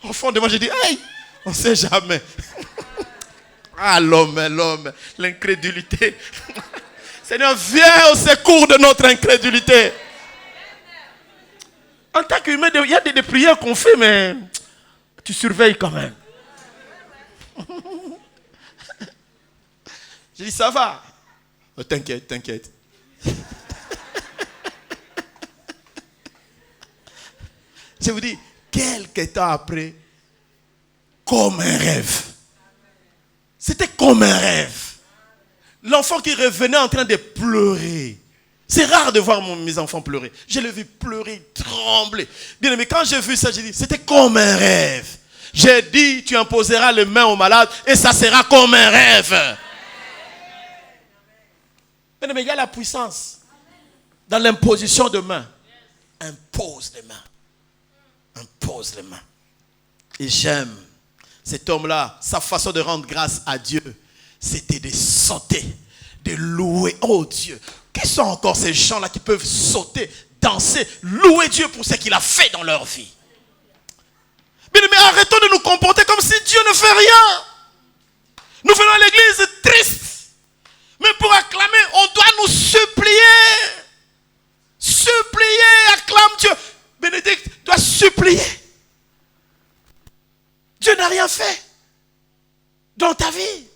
au fond de moi, j'ai dit, hey, on ne sait jamais. Ah, l'homme, l'incrédulité. Seigneur, viens au secours de notre incrédulité. En tant qu'humain, il y a des prières qu'on fait, mais tu surveilles quand même. Je dis, ça va. Oh, t'inquiète. Je vous dis, quelques temps après, comme un rêve. C'était comme un rêve. L'enfant qui revenait en train de pleurer. C'est rare de voir mes enfants pleurer. Je l'ai vu pleurer, trembler. Bien aimé, quand j'ai vu ça, j'ai dit, c'était comme un rêve. J'ai dit, tu imposeras les mains aux malades et ça sera comme un rêve. Bien aimé, il y a la puissance dans l'imposition de mains. Impose les mains. Impose les mains. Et j'aime cet homme-là, sa façon de rendre grâce à Dieu, c'était de sauter, de louer. Oh Dieu, quels sont encore ces gens-là qui peuvent sauter, danser, louer Dieu pour ce qu'il a fait dans leur vie? Mais arrêtons de nous comporter comme si Dieu ne fait rien. Nous venons à l'église tristes. Mais pour acclamer, on doit nous supplier. Supplier, acclame Dieu. Bénédicte doit supplier. Dieu n'a rien fait dans ta vie.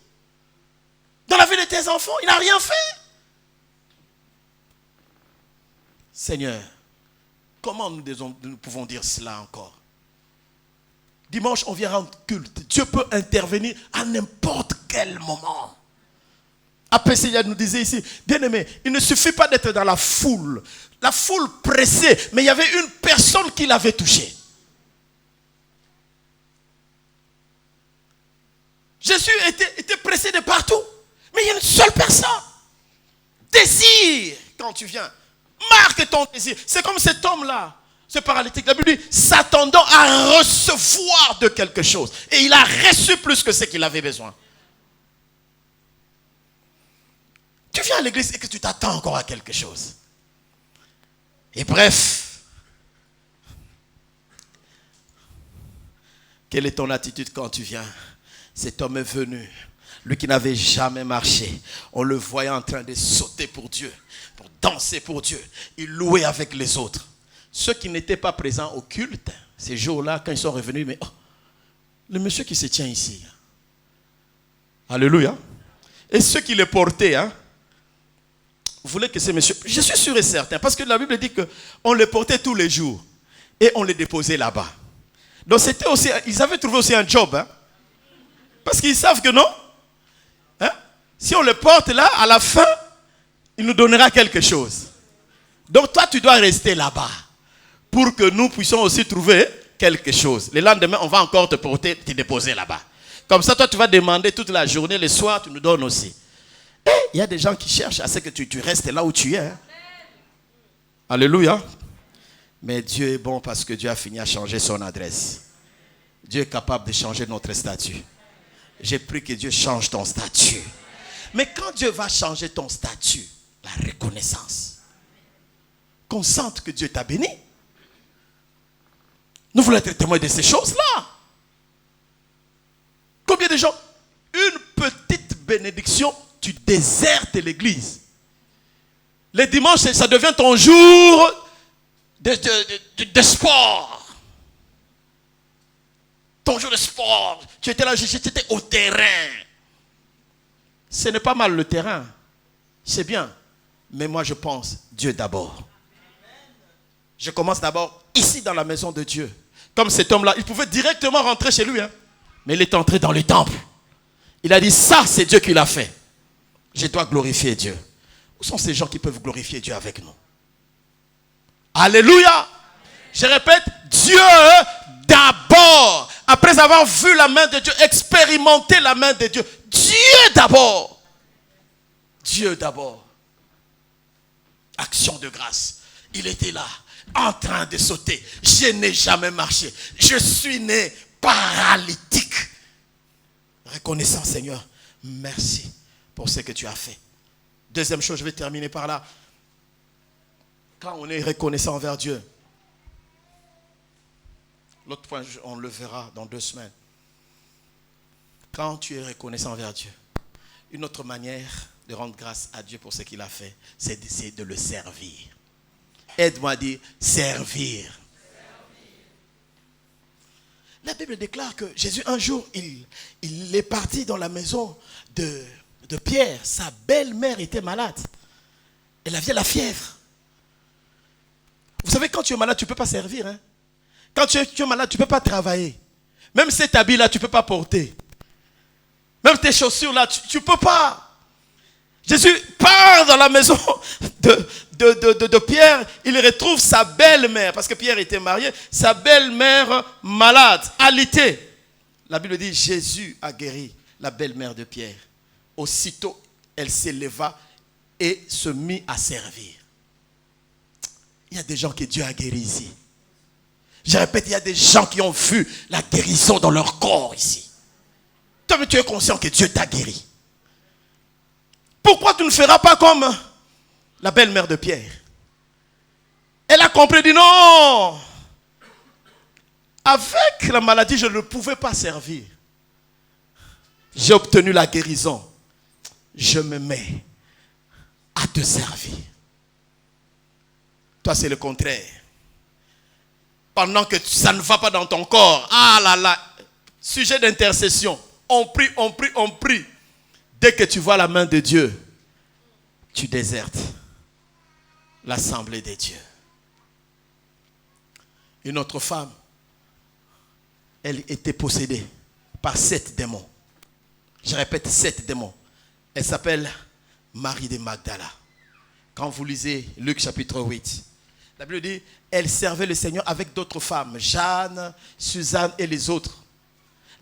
Dans la vie de tes enfants, il n'a rien fait. Seigneur, comment nous pouvons dire cela encore? Dimanche, on vient rendre culte. Dieu peut intervenir à n'importe quel moment. APCIA nous disait ici, bien-aimé, il ne suffit pas d'être dans la foule pressée, mais il y avait une personne qui l'avait touché. Jésus était pressé de partout, mais il y a une seule personne. Désire quand tu viens. Marque ton désir. C'est comme cet homme-là, ce paralytique. La Bible dit, s'attendant à recevoir de quelque chose. Et il a reçu plus que ce qu'il avait besoin. Tu viens à l'église et que tu t'attends encore à quelque chose. Et bref, quelle est ton attitude quand tu viens? Cet homme est venu, lui qui n'avait jamais marché. On le voyait en train de sauter pour Dieu, pour danser pour Dieu. Il louait avec les autres. Ceux qui n'étaient pas présents au culte, ces jours-là, quand ils sont revenus, mais le monsieur qui se tient ici. Alléluia. Et ceux qui le portaient, vous voulez que ces messieurs, je suis sûr et certain, parce que la Bible dit qu'on les portait tous les jours et on les déposait là-bas. Donc c'était aussi, ils avaient trouvé aussi un job, parce qu'ils savent que non, si on le porte là, à la fin, il nous donnera quelque chose. Donc toi, tu dois rester là-bas pour que nous puissions aussi trouver quelque chose. Le lendemain, on va encore te porter, te déposer là-bas. Comme ça, toi, tu vas demander toute la journée, le soir, tu nous donnes aussi. Et il y a des gens qui cherchent à ce que tu restes là où tu es. Alléluia. Mais Dieu est bon parce que Dieu a fini à changer son adresse. Dieu est capable de changer notre statut. J'ai pris que Dieu change ton statut. Mais quand Dieu va changer ton statut, la reconnaissance, qu'on sente que Dieu t'a béni. Nous voulons être témoins de ces choses-là. Combien de gens, une petite bénédiction, tu désertes l'église. Les dimanches, ça devient ton jour de sport. Ton jour de sport. Tu étais là, j'étais au terrain. Ce n'est pas mal le terrain. C'est bien. Mais moi, je pense Dieu d'abord. Je commence d'abord ici dans la maison de Dieu. Comme cet homme-là, il pouvait directement rentrer chez lui. Mais il est entré dans le temple. Il a dit, ça, c'est Dieu qui l'a fait. Je dois glorifier Dieu. Où sont ces gens qui peuvent glorifier Dieu avec nous? Alléluia. Je répète, Dieu d'abord. Après avoir vu la main de Dieu, expérimenté la main de Dieu. Dieu d'abord. Dieu d'abord. Action de grâce. Il était là, en train de sauter. Je n'ai jamais marché. Je suis né paralytique. Reconnaissant, Seigneur, merci pour ce que tu as fait. Deuxième chose, je vais terminer par là. Quand on est reconnaissant envers Dieu, l'autre point, on le verra dans 2 semaines. Quand tu es reconnaissant envers Dieu, une autre manière de rendre grâce à Dieu pour ce qu'il a fait, c'est d'essayer de le servir. Aide-moi à dire servir. La Bible déclare que Jésus, un jour, il est parti dans la maison de Pierre. Sa belle-mère était malade. Elle avait la fièvre. Vous savez, quand tu es malade, tu ne peux pas servir. Hein? Quand tu es malade, tu ne peux pas travailler. Même cet habit-là, tu ne peux pas porter. Même tes chaussures-là, tu ne peux pas. Jésus part dans la maison de Pierre. Il retrouve sa belle-mère, parce que Pierre était marié, sa belle-mère malade, alitée. La Bible dit, Jésus a guéri la belle-mère de Pierre. Aussitôt, elle s'éleva et se mit à servir. Il y a des gens que Dieu a guéris ici. Je répète, il y a des gens qui ont vu la guérison dans leur corps ici. Toi, tu es conscient que Dieu t'a guéri. Pourquoi tu ne feras pas comme la belle-mère de Pierre? Elle a compris, dit non. Avec la maladie, je ne pouvais pas servir. J'ai obtenu la guérison. Je me mets à te servir. Toi, c'est le contraire. Pendant que ça ne va pas dans ton corps, ah là là, sujet d'intercession. On prie, on prie, on prie. Dès que tu vois la main de Dieu, tu désertes l'assemblée des dieux. Une autre femme, elle était possédée par 7 démons. Je répète, 7 démons. Elle s'appelle Marie de Magdala. Quand vous lisez Luc chapitre 8, la Bible dit, elle servait le Seigneur avec d'autres femmes, Jeanne, Suzanne et les autres.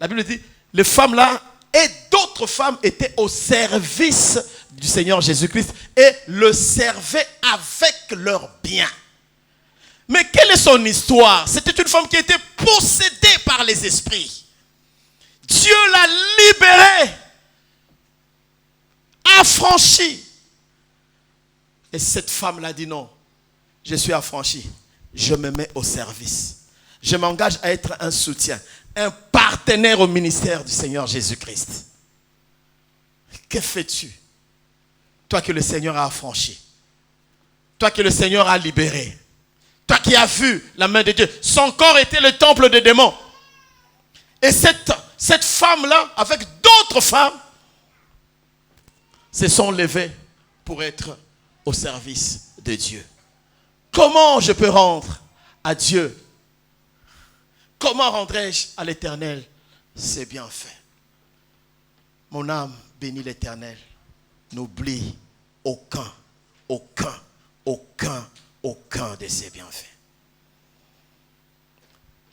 La Bible dit, les femmes là et d'autres femmes étaient au service du Seigneur Jésus-Christ et le servaient avec leurs biens. Mais quelle est son histoire? C'était une femme qui était possédée par les esprits. Dieu l'a libérée, affranchie. Et cette femme-là dit non, je suis affranchie, je me mets au service. Je m'engage à être un soutien, un partenaire au ministère du Seigneur Jésus-Christ. Que fais-tu? Toi que le Seigneur a affranchi. Toi que le Seigneur a libéré. Toi qui as vu la main de Dieu. Son corps était le temple des démons. Et cette femme-là, avec d'autres femmes, se sont levées pour être au service de Dieu. Comment je peux rendre à Dieu? Comment rendrai-je à l'Éternel ses bienfaits? Mon âme bénit l'Éternel. N'oublie aucun de ses bienfaits.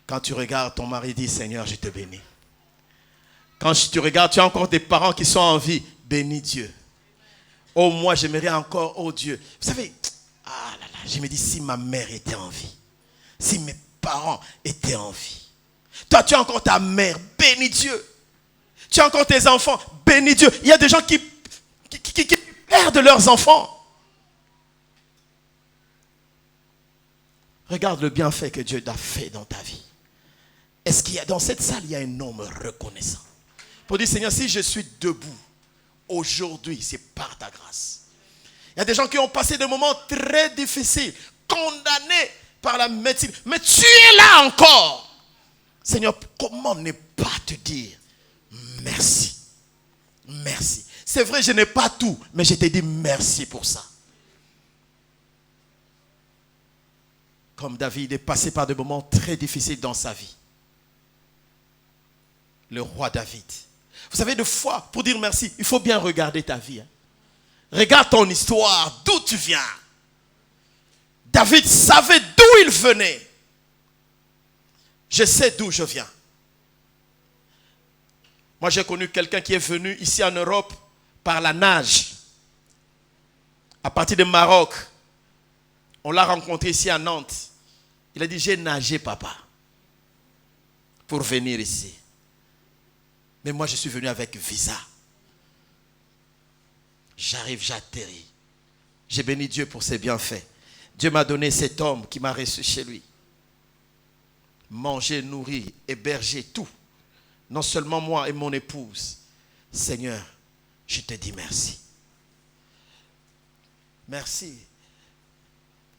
Quand tu regardes ton mari, dis Seigneur, je te bénis. Quand tu regardes, tu as encore des parents qui sont en vie, bénis Dieu. Oh, moi j'aimerais encore, oh Dieu. Vous savez, ah là là, je me dis si ma mère était en vie, si mes parents étaient en vie. Toi, tu as encore ta mère, bénis Dieu. Tu as encore tes enfants, bénis Dieu. Il y a des gens qui perdent leurs enfants. Regarde le bienfait que Dieu t'a fait dans ta vie. Est-ce qu'il y a dans cette salle, il y a un homme reconnaissant pour dire Seigneur, si je suis debout aujourd'hui, c'est par ta grâce. Il y a des gens qui ont passé des moments très difficiles, condamnés par la médecine, mais tu es là encore. Seigneur, comment ne pas te dire merci? Merci. C'est vrai, je n'ai pas tout, mais je te dis merci pour ça. Comme David est passé par des moments très difficiles dans sa vie. Le roi David. Vous savez, des fois, pour dire merci, il faut bien regarder ta vie. Hein. Regarde ton histoire, d'où tu viens. David savait d'où il venait. Je sais d'où je viens. Moi, j'ai connu quelqu'un qui est venu ici en Europe par la nage. À partir du Maroc. On l'a rencontré ici à Nantes. Il a dit, j'ai nagé, papa, pour venir ici. Mais moi, je suis venu avec visa. J'arrive, j'atterris. J'ai béni Dieu pour ses bienfaits. Dieu m'a donné cet homme qui m'a reçu chez lui. Manger, nourrir, héberger, tout. non seulement moi et mon épouse, Seigneur, je te dis merci. Merci.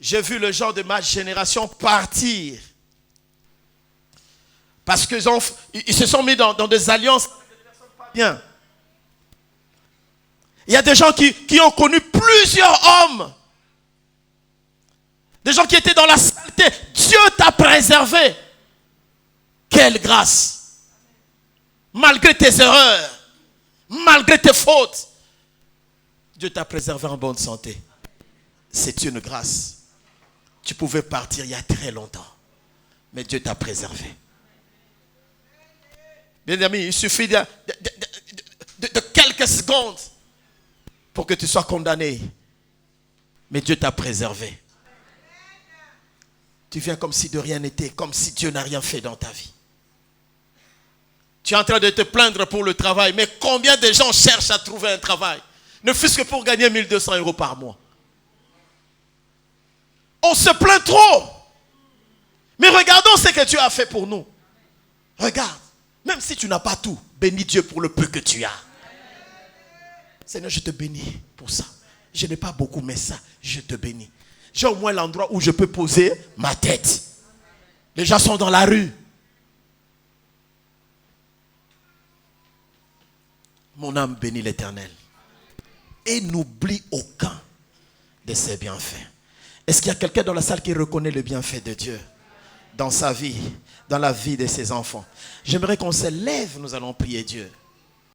J'ai vu le genre de ma génération partir. Parce qu'ils se sont mis dans des alliances avec des personnes pas bien. Il y a des gens qui ont connu plusieurs hommes. Des gens qui étaient dans la saleté. Dieu t'a préservé. Quelle grâce. Malgré tes erreurs, malgré tes fautes, Dieu t'a préservé en bonne santé. C'est une grâce. Tu pouvais partir il y a très longtemps, mais Dieu t'a préservé. Bien amis, il suffit de quelques secondes pour que tu sois condamné. Mais Dieu t'a préservé. Tu viens comme si de rien n'était, comme si Dieu n'a rien fait dans ta vie. Tu es en train de te plaindre pour le travail, mais combien de gens cherchent à trouver un travail, ne fût-ce que pour gagner 1200 € par mois. On se plaint trop. Mais regardons ce que Dieu a fait pour nous. Regarde, même si tu n'as pas tout, bénis Dieu pour le peu que tu as. Seigneur, je te bénis pour ça. Je n'ai pas beaucoup, mais ça, je te bénis. J'ai au moins l'endroit où je peux poser ma tête. Les gens sont dans la rue. Mon âme bénit l'Éternel. Et n'oublie aucun de ses bienfaits. Est-ce qu'il y a quelqu'un dans la salle qui reconnaît le bienfait de Dieu dans sa vie, dans la vie de ses enfants? J'aimerais qu'on se lève, nous allons prier Dieu.